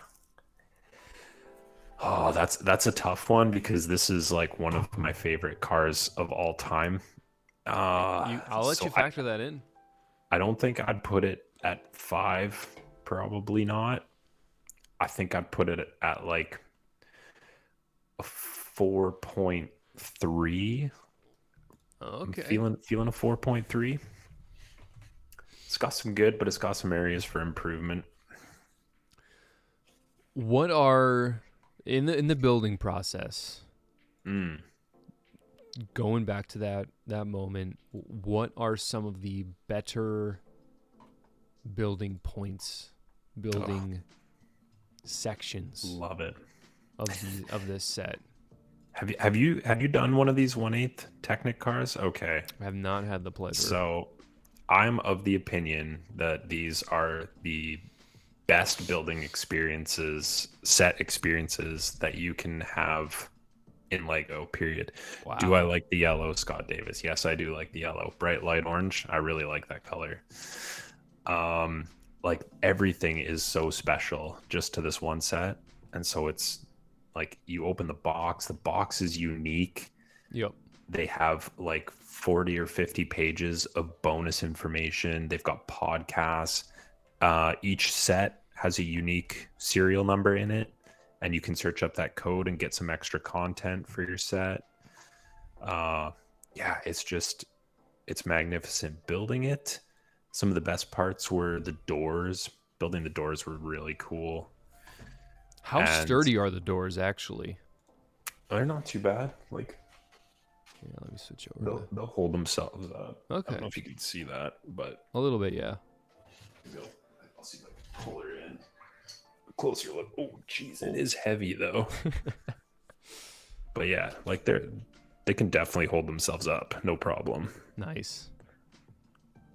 Oh, that's a tough one because this is like one of my favorite cars of all time. I'll let you factor that in. I don't think I'd put it at 5. Probably not. I think I'd put it at like a 4.3. Okay. I'm feeling a 4.3. It's got some good, but it's got some areas for improvement. What are in the building process? Going back to that moment, what are some of the better building points, sections? Love it. of this set. Have you done one of these 1/8 Technic cars? Okay. I have not had the pleasure. So I'm of the opinion that these are the best building set experiences that you can have in Lego, period. Wow. Do I like the yellow, Scott Davis? Yes, I do like the yellow. Bright light orange. I really like that color. Like everything is so special just to this one set. And so it's like you open the box is unique. Yep. They have like 40 or 50 pages of bonus information. They've got podcasts. Each set has a unique serial number in it, and you can search up that code and get some extra content for your set. Yeah, it's magnificent building it. Some of the best parts were the doors. Building the doors were really cool. How sturdy are the doors, actually? They're not too bad. Like, yeah, let me switch over. They'll hold themselves up. Okay. I don't know if you can see that, but a little bit, yeah. I'll see if I can pull her in. Closer look. Oh, jeez, it is heavy though. But yeah, like they can definitely hold themselves up, no problem. Nice.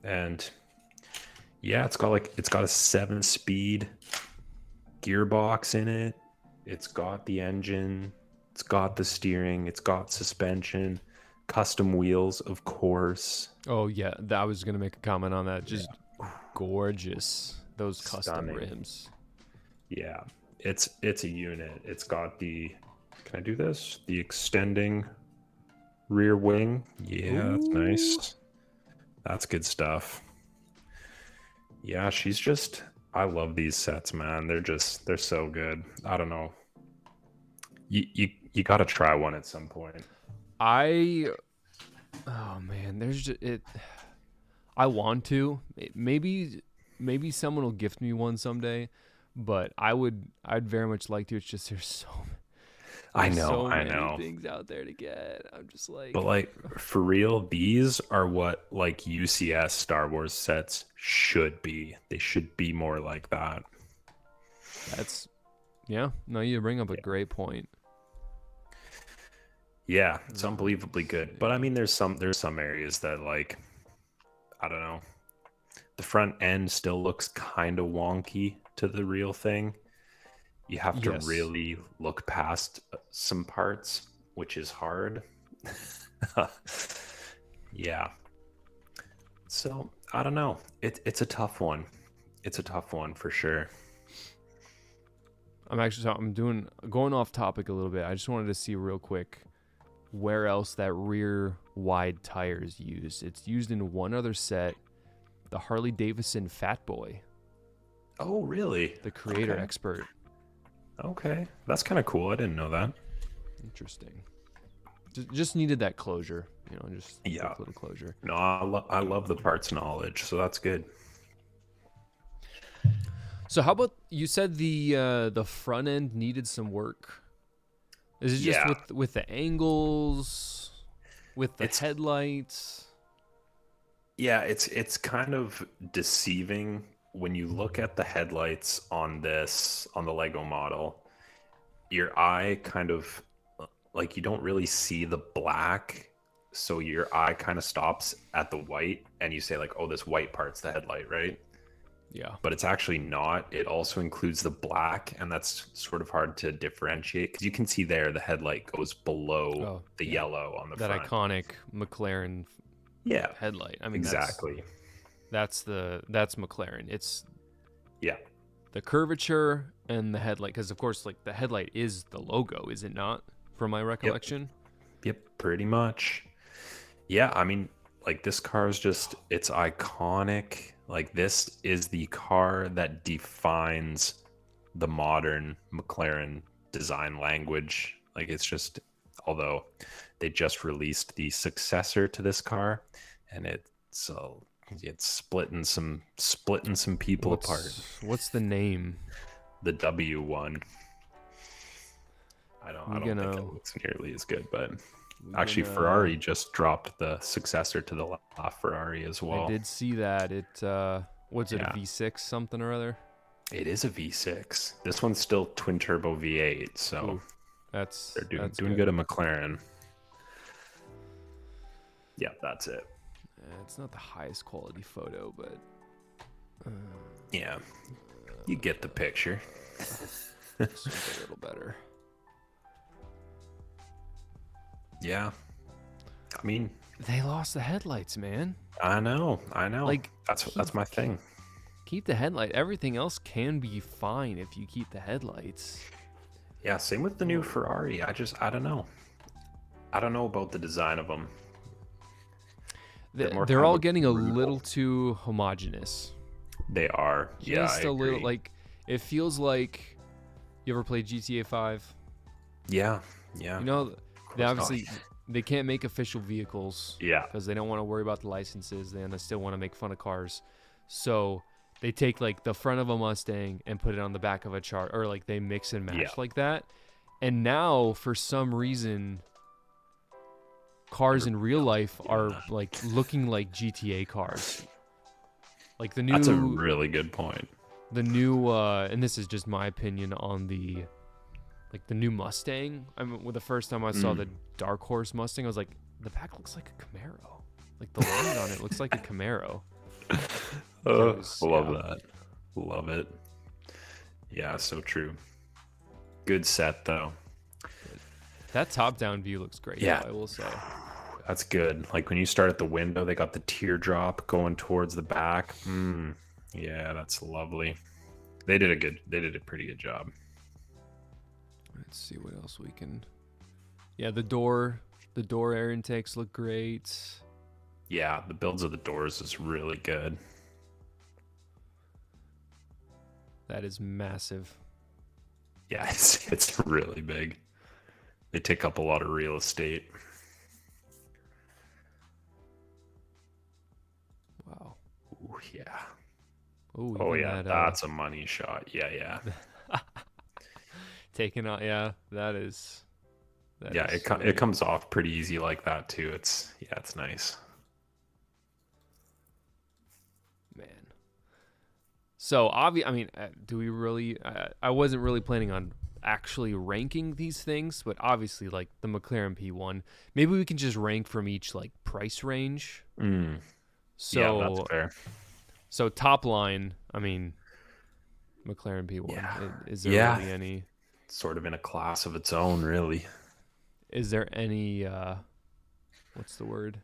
And yeah, it's got a 7-speed gearbox in it. It's got the engine. It's got the steering. It's got suspension. Custom wheels, of course. Oh yeah, I was gonna make a comment on that. Just gorgeous. Those custom rims. Yeah, it's a unit. It's got the, can I do this? The extending rear wing. Yeah, that's nice. That's good stuff. Yeah, I love these sets, man. They're so good. I don't know. You got to try one at some point. Oh man, there's just it. I want to. Maybe someone will gift me one someday, but I'd very much like to. It's just there's so many things out there to get. I'm just like, but like for real, these are what like UCS Star Wars sets should be. They should be more like that. No, you bring up a great point. Yeah, it's unbelievably good. But I mean, there's some areas that, like, I don't know. The front end still looks kind of wonky to the real thing. You have to really look past some parts, which is hard. Yeah. So I don't know. It's a tough one. It's a tough one for sure. I'm going off topic a little bit. I just wanted to see real quick where else that rear wide tire is used. It's used in one other set, the Harley Davidson Fat Boy. Oh, really? The creator expert. Okay, that's kind of cool. I didn't know that. Interesting. Just needed that closure, just a little closure. No, I love the parts knowledge, so that's good. So how about, you said the front end needed some work? Is it just with the angles, with the headlights? Yeah, it's kind of deceiving when you look at the headlights on the Lego model. Your eye kind of, like, you don't really see the black, so your eye kind of stops at the white, and you say like, oh, this white part's the headlight, right? Yeah. But it's actually not. It also includes the black, and that's sort of hard to differentiate because you can see there the headlight goes below the yellow on the front. That iconic McLaren headlight. I mean, exactly. That's McLaren. It's the curvature and the headlight, because of course, like, the headlight is the logo, is it not? From my recollection. Yep, pretty much. Yeah, I mean, like, this car is it's iconic. Like, this is the car that defines the modern McLaren design language. Like, it's just, although they just released the successor to this car, and it's splitting some people apart. What's the name? The W1. I don't think it looks nearly as good, but actually Ferrari just dropped the successor to the LaFerrari as well. I did see that. What's it, a V6 something or other? It is a V6. This one's still twin turbo V8, so That's They're that's doing good at McLaren. Yeah, that's it. It's not the highest quality photo, but Yeah, you get the picture. this one's a little better. Yeah, I mean, They lost the headlights, man. I know. Like, That's my thing. Keep the headlight. Everything else can be fine if you keep the headlights. Yeah, same with the new Ferrari. I don't know. I don't know about the design of them. They're all getting a little too homogenous. They are. Yeah, Just I a agree. little, like, it feels like, you ever played GTA 5? Yeah. You know, they obviously they can't make official vehicles. Yeah. Because they don't want to worry about the licenses, and they still want to make fun of cars. So they take like the front of a Mustang and put it on the back of a chart, or like they mix and match like that. And now for some reason, cars in real life are like looking like GTA cars. Like the new. That's a really good point. The new, and this is just my opinion on the new Mustang. I mean, the first time I saw the Dark Horse Mustang, I was like, the back looks like a Camaro. Like the line on it looks like a Camaro. Love that. Love it. Yeah, so true. Good set though. That top-down view looks great. Yeah, though, I will say. That's good. Like when you start at the window, they got the teardrop going towards the back. Yeah, that's lovely. They did a pretty good job. Let's see what else we can. Yeah, the door air intakes look great. Yeah, the builds of the doors is really good. That is massive. Yeah, it's really big. They take up a lot of real estate. Wow. Ooh, yeah. Ooh, Oh yeah, that's a money shot. Yeah. Taking out, yeah, that is. Yeah, it comes off pretty easy like that too. It's nice. Man. So I mean, do we really? I wasn't really planning on actually ranking these things, but obviously, like the McLaren P1, maybe we can just rank from each like price range. So yeah, that's fair. So top line, I mean, McLaren P1. Yeah. Is there really any? Sort of in a class of its own, really. Is there any? What's the word?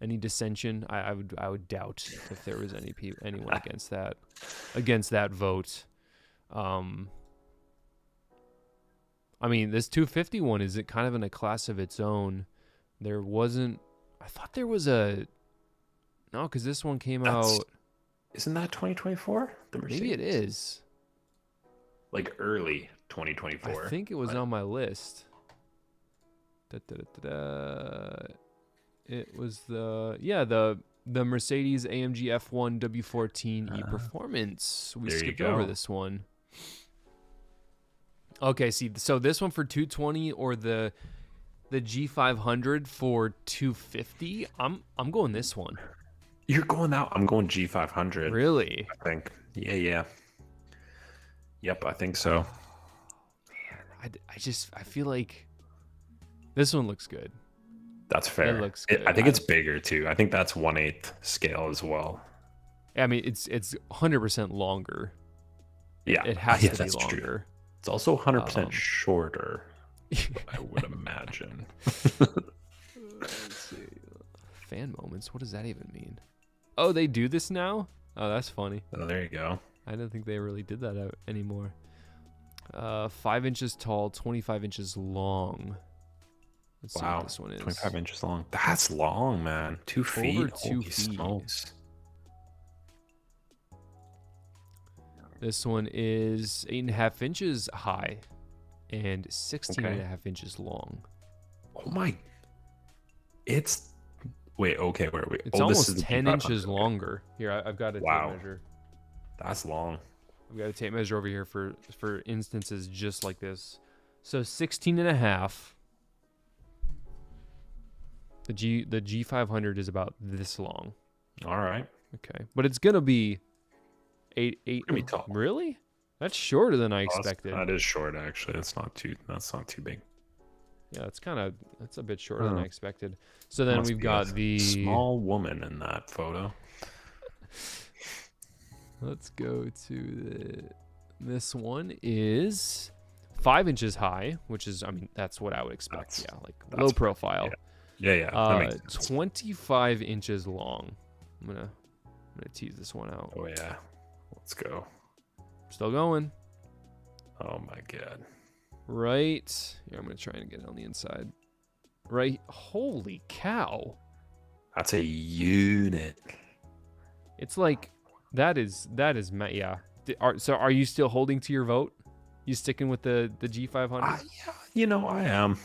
Any dissension? I would doubt if there was anyone against that vote. I mean, this 251 is it kind of in a class of its own. There wasn't. I thought there was a. No, because this one came out. Isn't that 2024? Maybe it is. Like early 2024. I think it was on my list. It was the Mercedes AMG F1 W14 E Performance. We skipped over this one. Okay, see, so this one for 220 or the G500 for 250. I'm going this one. You're going out. I'm going G500. Really? I think. Yeah. Yep, I think so. Man, I feel like this one looks good. That's fair. It looks good. I think it's bigger too. I think that's 1/8 scale as well. I mean, it's 100% longer. Yeah, it has to be that's longer. True. It's also 100% shorter. I would imagine. Let's see. Fan moments. What does that even mean? Oh, they do this now? Oh, that's funny. Oh, there you go. I didn't think they really did that anymore. 5 inches tall, 25 inches long. Let's see what this one is. 25 inches long. That's long, man. 2 feet. Over 2 Holy feet. smokes. This one is 8.5 inches high and 16.5 inches long. Oh my! It's wait. Okay, where are we? It's almost 10 inches longer. Here, I've got a tape measure. That's long. I've got a tape measure over here for instances just like this. So 16.5. The G500 is about this long. All right. Okay, but it's gonna be eight. Gonna be tall. Really? That's shorter than I Oh, expected. that is short, actually. That's not too big. Yeah, that's a bit shorter than I Huh. expected. So then Must we've be a got the, small woman in that photo. let's go to this one is 5 inches high, which is, I mean, that's what I would expect. Yeah, like low profile. Yeah, that makes sense. 25 inches long. I'm gonna tease this one out. Oh yeah, let's go. Still going. Oh my god. Right. Yeah, I'm gonna try and get it on the inside. Right. Holy cow. That's a unit. It's like yeah. So are you still holding to your vote? You sticking with the G500? Yeah, I am.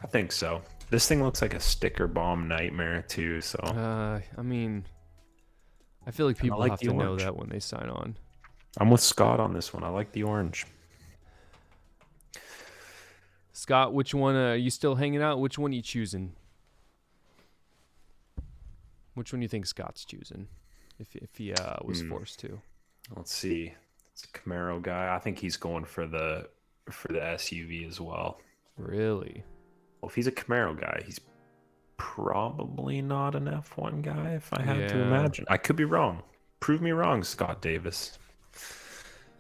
I think so. This thing looks like a sticker bomb nightmare too. So I mean, I feel like people like have the to know orange. that when they sign on. I'm with Scott on this one. I like the orange. Scott, which one are you still hanging out? Which one are you choosing? Which one do you think Scott's choosing? If he was forced to. Let's see. It's a Camaro guy. I think he's going for the SUV as well. Really? Well, if he's a Camaro guy, he's probably not an F1 guy, if I had to imagine. I could be wrong. Prove me wrong, Scott Davis.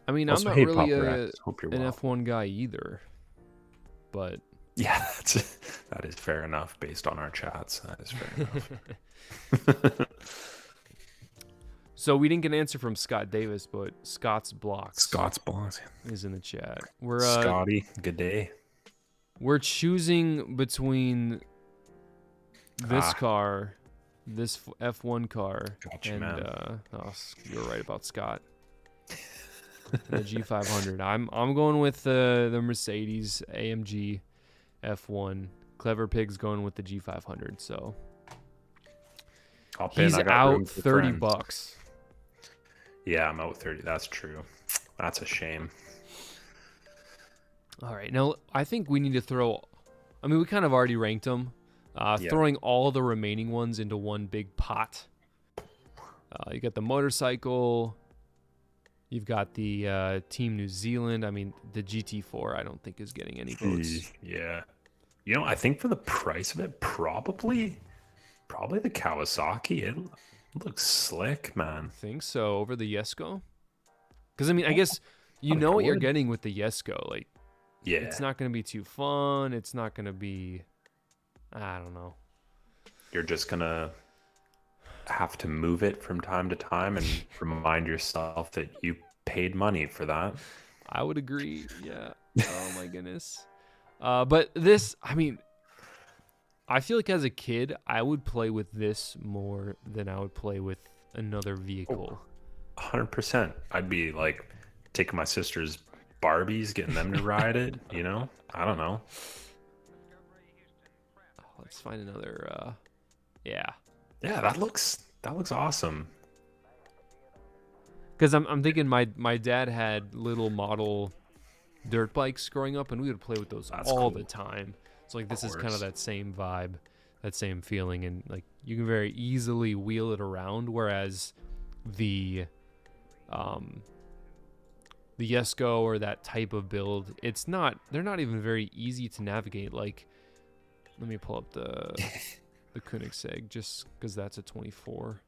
I mean, Also, I'm not hey, really Hope you're an well. F1 guy either, but yeah, that is fair enough based on our chats. That is fair enough. So we didn't get an answer from Scott Davis, but Scott's Blocks is in the chat. We're Scotty, good day. We're choosing between this car, this F1 car, Gotcha, and man. you're right about Scott. The G500. I'm going with the Mercedes AMG F1. Clever Pig's going with the G500. So he's out $30. Yeah, I'm out 30. That's true. That's a shame. All right, now I think we need to throw. I mean, we kind of already ranked them. Throwing all the remaining ones into one big pot. You got the motorcycle. You've got the Team New Zealand. I mean, the GT4 I don't think is getting any votes. Yeah. I think for the price of it, probably the Kawasaki. It looks slick, man. I think so, over the Jesko. Because, I mean, I guess you know what you're getting with the Jesko. Like, yeah, it's not going to be too fun. It's not going to be, I don't know. You're just going to have to move it from time to time and remind yourself that you paid money for that. I would agree. Yeah. Oh my goodness. But this, I mean, I feel like as a kid, I would play with this more than I would play with another vehicle. 100%. I'd be like taking my sister's Barbies, getting them to ride it. I don't know. Let's find another. Yeah. Yeah, that looks awesome. Because I'm thinking my dad had little model dirt bikes growing up, and we would play with those all the time. So like this is kind of that same vibe, that same feeling, and like you can very easily wheel it around. Whereas the Jesko or that type of build, they're not even very easy to navigate. Like, let me pull up the Koenigsegg just because that's a 24.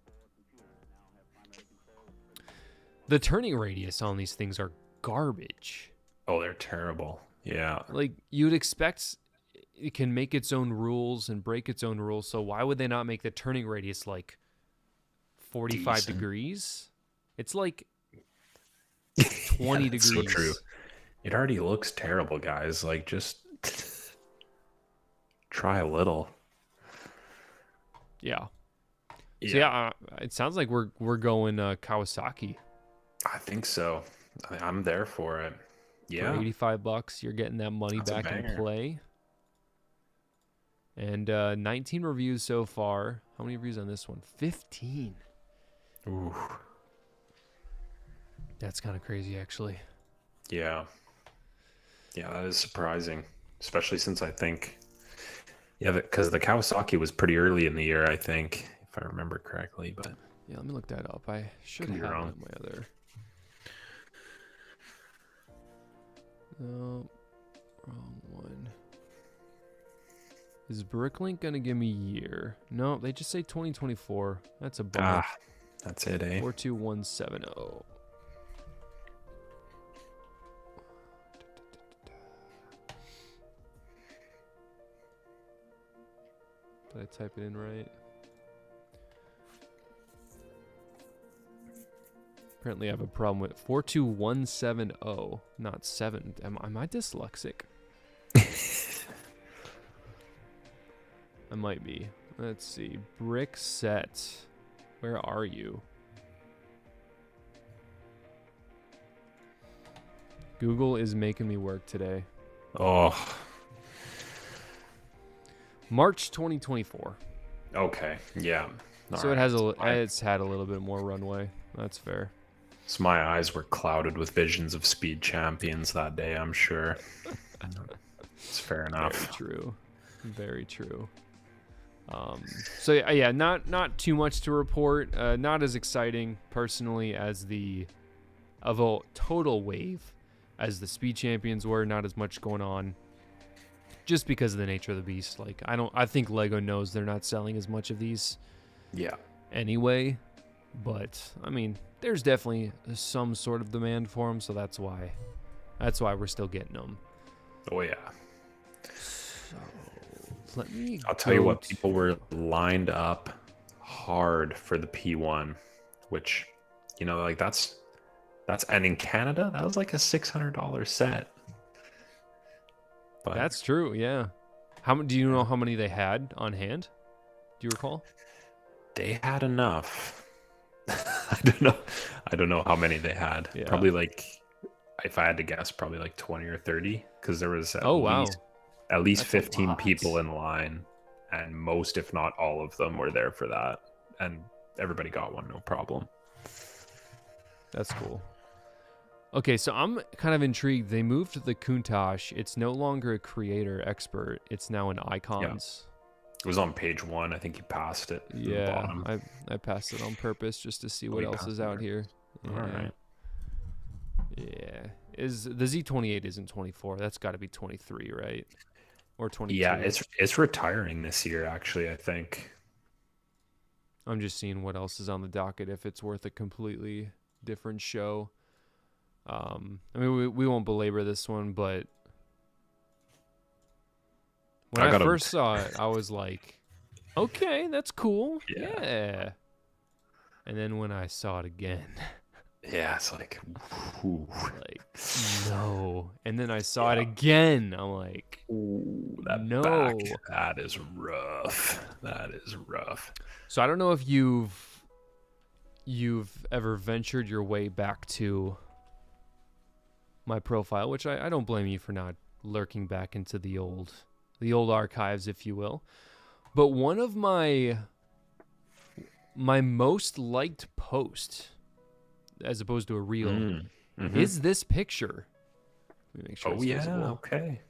The turning radius on these things are garbage. Oh, they're terrible. Yeah. Like, you'd expect it can make its own rules and break its own rules, so why would they not make the turning radius like 45 degrees? It's like 20 degrees. So true. It already looks terrible, guys. Like, just try a little. Yeah. So yeah, it sounds like we're going Kawasaki. I think so. I'm there for it. Yeah. For $85, you're getting that money back in play. And 19 reviews so far. How many reviews on this one? 15. Ooh. That's kind of crazy, actually. Yeah. Yeah, that is surprising. Especially since I think... Yeah, because the Kawasaki was pretty early in the year, I think, if I remember correctly. But yeah, let me look that up. I should have it on my other... No, wrong one. Is Bricklink gonna give me year? No, they just say 2024. That's a bummer. That's it, eh? 42170. Did I type it in right? Apparently I have a problem with 42170, not 7. Am I dyslexic? I might be. Let's see. Brick set. Where are you? Google is making me work today. Oh. March 2024. Okay. Yeah. So it has it's had a little bit more runway. That's fair. So my eyes were clouded with visions of Speed Champions that day, I'm sure. It's fair enough. Very true. Very true. So yeah, not too much to report. Not as exciting personally as the Evo total wave as the Speed Champions were. Not as much going on, just because of the nature of the beast. Like I think Lego knows they're not selling as much of these. Yeah. Anyway, but I mean, there's definitely some sort of demand for them, so that's why we're still getting them. Oh yeah. So let me. I'll tell you what, people were lined up hard for the P1, which, you know, like that's and in Canada that was like a $600 set. But that's true. Yeah. Do you know how many they had on hand? Do you recall? They had enough. I don't know how many they had. Yeah. Probably like, if I had to guess, probably like 20 or 30, because there was at least That's 15 people in line, and most, if not all of them, were there for that, and everybody got one, no problem. That's cool. Okay, so I'm kind of intrigued. They moved the Countach. It's no longer a creator expert. It's now an icons. Yeah. It was on page 1. I think you passed it. Yeah, I passed it on purpose just to see what else is out here. Yeah. All right. Yeah. Is the Z28 isn't 24? That's got to be 23, right? Or 22? Yeah, it's retiring this year, actually, I think. I'm just seeing what else is on the docket, if it's worth a completely different show. I mean, we won't belabor this one, but when I first saw it, I was like, okay, that's cool. Yeah. And then when I saw it again, yeah, it's like, ooh. Like, no. And then I saw it again. I'm like, ooh, no. Back, that is rough. That is rough. So I don't know if you've ever ventured your way back to my profile, which I don't blame you for not lurking back into the old archives, if you will. But one of my most liked post, as opposed to a reel, is this picture. Let me make sure it's visible. Okay.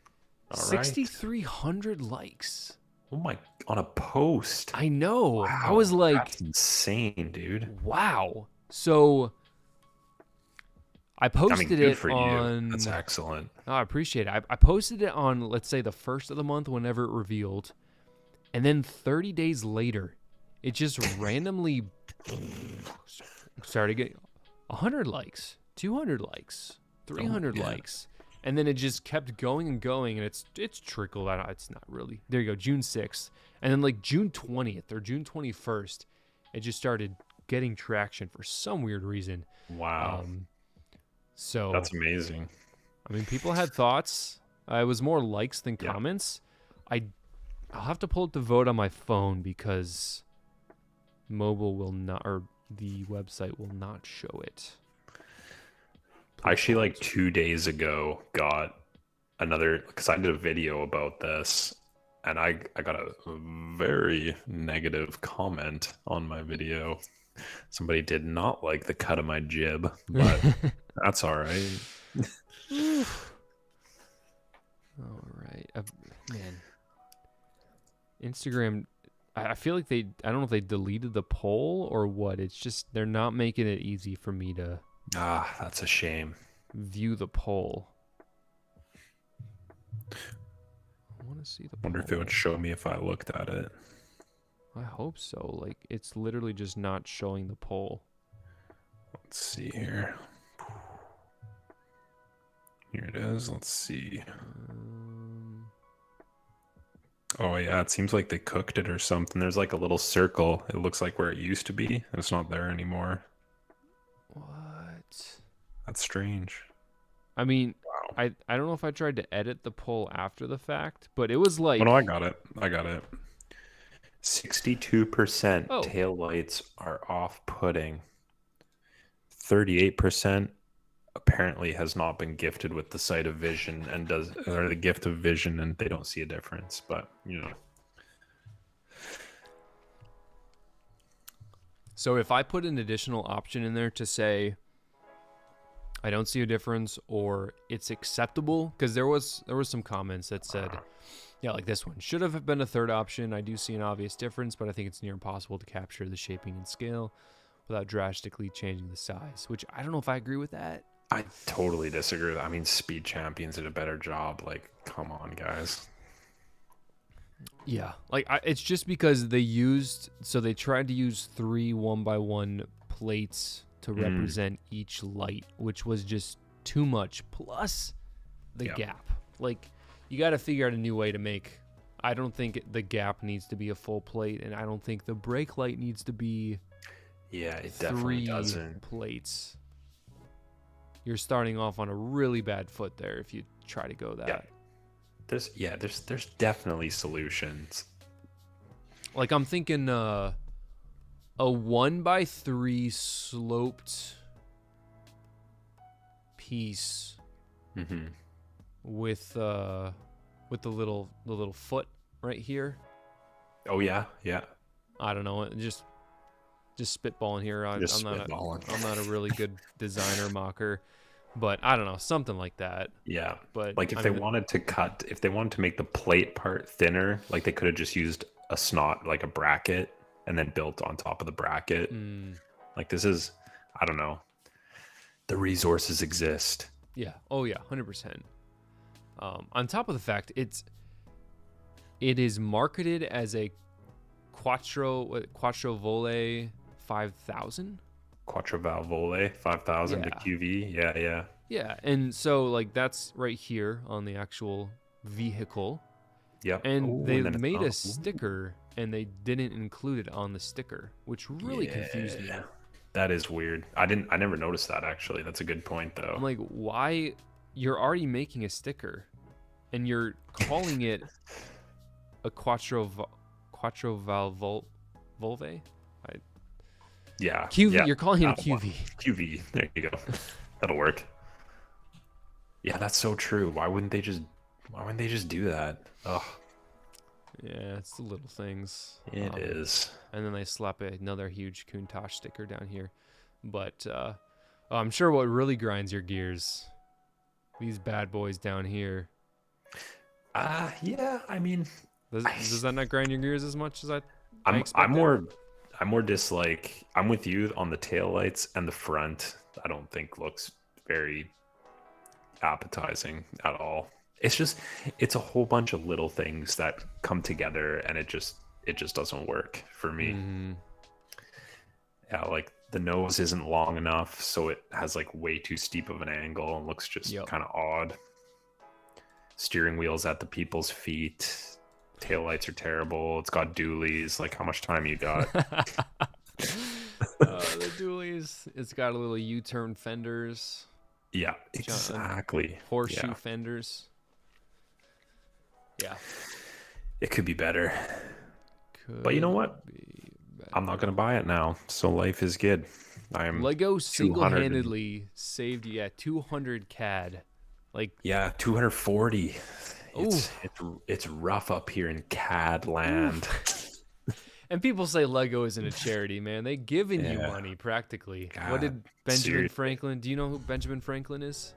All 6,300 likes. Oh my, on a post. I know. Wow, I was like, that's insane, dude. Wow. So I posted it on. That's excellent. Oh, I appreciate it. I posted it on, let's say, the first of the month, whenever it revealed, and then 30 days later, it just randomly started getting 100 likes, 200 likes, 300 likes, and then it just kept going and going, and it's trickled out. It's not really. There you go, June 6th, and then like June 20th or June 21st, it just started getting traction for some weird reason. Wow. So that's amazing. I mean, people had thoughts. It was more likes than comments. I'll have to pull up the vote on my phone because mobile will not, or the website will not show it. Actually, like 2 days ago, got another, because I did a video about this, and I got a very negative comment on my video. Somebody did not like the cut of my jib, but that's all right. All right. Man. Instagram, I feel like I don't know if they deleted the poll or what. It's just, they're not making it easy for me to that's a shame. view the poll. I want to see the Wonder if it would pole. show me if I looked at it. I hope so. Like, it's literally just not showing the pole. Let's see here. Here it is. Let's see. Oh yeah, it seems like they cooked it or something. There's like a little circle. It looks like where it used to be, and it's not there anymore. What? That's strange. I mean, Wow. I don't know if I tried to edit the poll after the fact, but it was like, Oh no, I got it. 62% oh, taillights are off-putting. 38% apparently has not been gifted with the sight of vision and or the gift of vision, and they don't see a difference. But so if I put an additional option in there to say I don't see a difference or it's acceptable, because there was some comments that said, yeah, like this one should have been a third option. I do see an obvious difference, but I think it's near impossible to capture the shaping and scale without drastically changing the size, which I don't know if I agree with that. I totally disagree. I mean, Speed Champions did a better job. Like, come on, guys. Yeah, like it's just because they tried to use 3 1x1 plates to represent each light, which was just too much. Plus the gap. Like, you got to figure out a new way to make. I don't think the gap needs to be a full plate, and I don't think the brake light needs to be. Yeah, it definitely 3 doesn't. plates. You're starting off on a really bad foot there if you try to go that. Yeah. There's definitely solutions. Like, I'm thinking a 1x3 sloped piece with the little foot right here. Oh yeah. I don't know, just spitballing here. I'm not a really good designer mocker, but I don't know, something like that. Yeah. But like if they wanted to make the plate part thinner, like they could have just used a snot, like a bracket, and then built on top of the bracket. Like, this is, I don't know. The resources exist. Yeah. Oh yeah, 100%. On top of the fact, it is marketed as a Quattro Vole 5000. Quattro Vole 5000 to QV. Yeah. Yeah, and so like that's right here on the actual vehicle. Yep. And they made a sticker and they didn't include it on the sticker, which really confused me. That is weird. I never noticed that, actually. That's a good point, though. I'm like, why? You're already making a sticker and you're calling it a Quattro Val Volve? Yeah. QV, yeah. You're calling it a QV. QV. There you go. That'll work. Yeah, that's so true. Why wouldn't they just do that? Ugh. Yeah, it's the little things. It is. And then they slap another huge Countach sticker down here. But I'm sure what really grinds your gears, these bad boys down here. Yeah, I mean, does that not grind your gears as much as I expected? I'm more dislike. I'm with you on the taillights and the front. I don't think looks very appetizing at all. It's a whole bunch of little things that come together, and it just doesn't work for me. Yeah, like the nose isn't long enough, so it has like way too steep of an angle and looks just kind of odd. Steering wheel's at the people's feet. Taillights are terrible. It's got dualies. Like, how much time you got? The dualies. It's got a little U-turn fenders. Yeah, exactly. Horseshoe fenders. Yeah. It could be better. But you know what? I'm not going to buy it now. So life is good. LEGO single-handedly saved 200 CAD. Like, yeah, 240. It's rough up here in CAD land. And people say LEGO isn't a charity, man. They giving you money practically. God, what did Benjamin Franklin? Do you know who Benjamin Franklin is?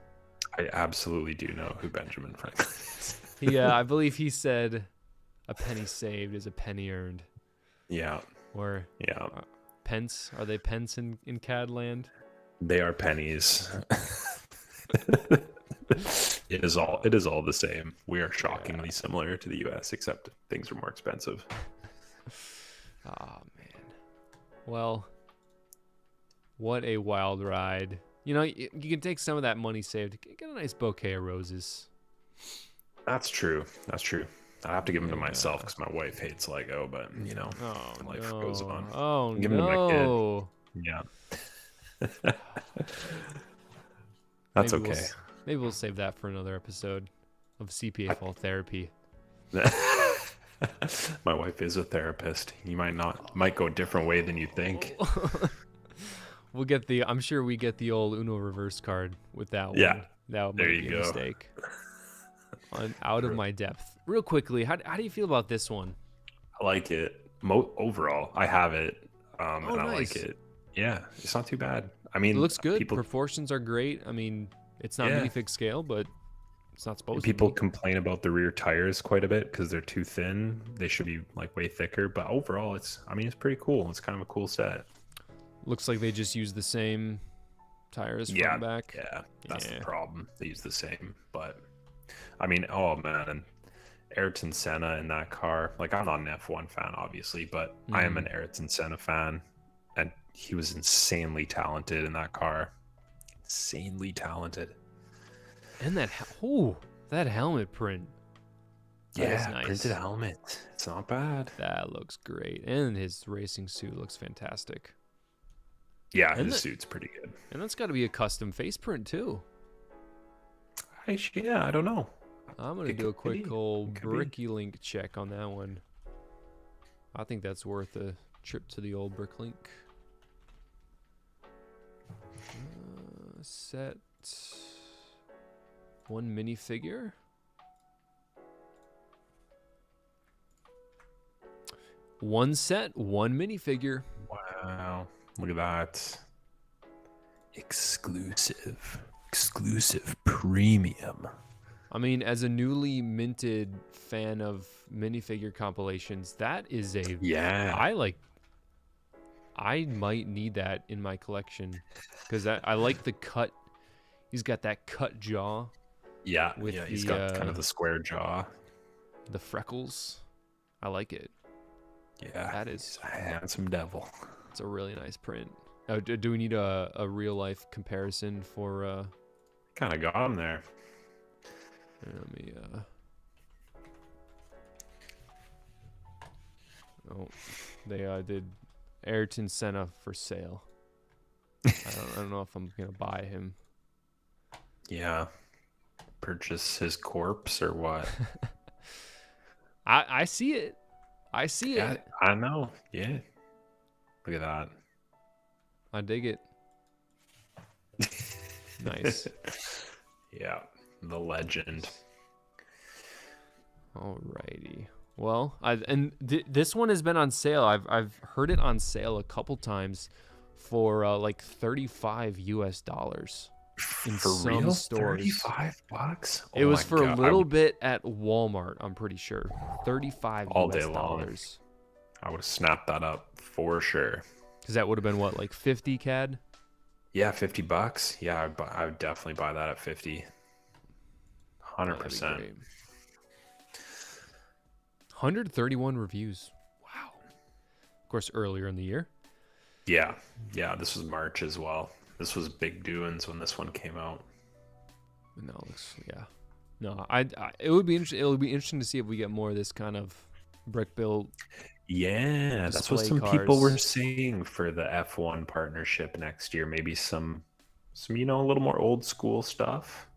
I absolutely do know who Benjamin Franklin is. Yeah, I believe he said a penny saved is a penny earned. Yeah. Or pence? Are they pence in CAD land? They are pennies. It is all the same. We are Yeah. shockingly similar to the US, except things are more expensive. Oh man. Well, what a wild ride. You know, you can take some of that money saved, get a nice bouquet of roses. That's true. That's true. I have to give them to And, myself because my wife hates Lego, but oh life goes on. no. Oh Give them to my kid. no. Yeah. That's Maybe okay. Maybe we'll save that for another episode of CPA-fol therapy. My wife is a therapist. You might go a different way than you think. We'll get I'm sure we get the old Uno reverse card with that one. Yeah. That There might you be go. a mistake. Out of my depth. Real quickly, how do you feel about this one? I like it. Overall, I have it, and I nice. like it. Yeah, it's not too bad. I It mean, looks good. Proportions are great. I mean, it's not minifig scale, but it's not supposed to be. People complain about the rear tires quite a bit because they're too thin. They should be like way thicker. But overall, it's pretty cool. It's kind of a cool set. Looks like they just use the same tires front and back. Yeah, that's the problem. They use the same. But I mean, oh man, and Ayrton Senna in that car. Like, I'm not an F1 fan, obviously, but I am an Ayrton Senna fan, and he was insanely talented in that car. Insanely talented. And that helmet print. That is nice. Printed helmet. It's not bad. That looks great. And his racing suit looks fantastic. Yeah, his suit's pretty good. And that's got to be a custom face print too. Yeah, I don't know. I'm going to do a quick old Bricklink check on that one. I think that's worth a trip to the old Bricklink. Set one minifigure. One set, one minifigure. Wow. Look at that. Exclusive premium. I mean, as a newly minted fan of minifigure compilations, that is I might need that in my collection because I like the cut. He's got that cut jaw. Yeah, he's got kind of the square jaw. The freckles. I like it. Yeah, that is a handsome devil. It's a really nice print. Oh, do we need a real life comparison for? Kind of got him there. Let me. Oh, they did Ayrton Senna for sale. I don't know if I'm gonna buy him. Yeah, purchase his corpse or what? I see it. I see it. I know. Yeah. Look at that. I dig it. Nice. Yeah, the legend. Alrighty. Well, this one has been on sale. I've heard it on sale a couple times for like $35 in for some real? stores. $35? It was for a little bit at Walmart, I'm pretty sure. $35 all day long. I would have snapped that up for sure. Because that would have been what, like 50 CAD? Yeah, $50. Yeah, I would definitely buy that at 50. 100%. 131 reviews. Wow. Of course, earlier in the year. Yeah, this was March as well. This was big doings when this one came out. No, no. It would be interesting. It would be interesting to see if we get more of this kind of brick built. Yeah, that's what some people were saying for the F1 partnership next year. Maybe some a little more old school stuff.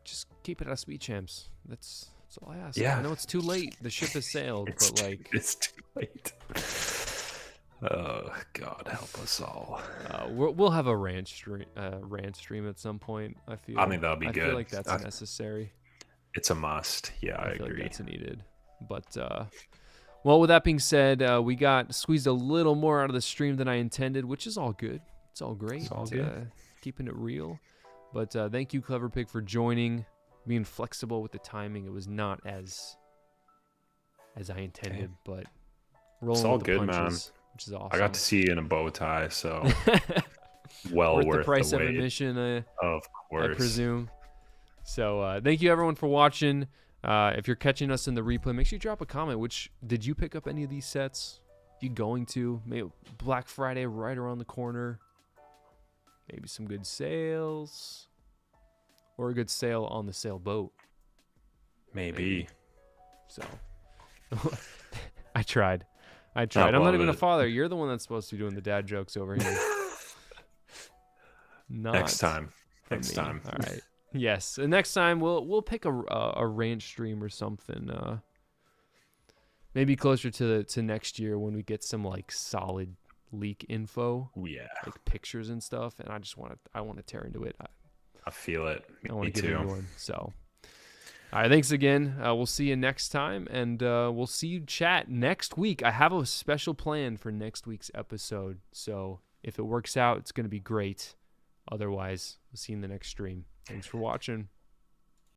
Just keep it at Speed Champs. That's all I ask. Yeah, I know it's too late. The ship has sailed, but like it's too late. Oh God, help us all. We'll have a rant stream at some point. I think that'll be good. I feel like that's necessary. It's a must. Yeah, I agree. Like that's needed. But well, with that being said, we got squeezed a little more out of the stream than I intended, which is all good. It's all great. It's all good. Keeping it real. But thank you, Clever Pig, for joining, being flexible with the timing. It was not as I intended, but rolling it's all with the good, punches, man. which is awesome. I got to see you in a bow tie, so well worth the price the of wait. admission. Of course, I presume. So thank you everyone for watching. If you're catching us in the replay, make sure you drop a comment. Did you pick up any of these sets? You going to? Maybe Black Friday right around the corner. Maybe some good sales. Or a good sale on the sailboat. Maybe. So I tried. Oh, I'm well, not even a father. You're the one that's supposed to be doing the dad jokes over here. Next time. All right. Yes. And next time we'll pick a ranch stream or something. Maybe closer to next year when we get some like solid leak info. Yeah. Like pictures and stuff. And I want to tear into it. I feel it. I want Me to get too. into one. So. All right, thanks again. We'll see you next time, and we'll see you chat next week. I have a special plan for next week's episode, so if it works out, it's going to be great. Otherwise, we'll see you in the next stream. Thanks for watching.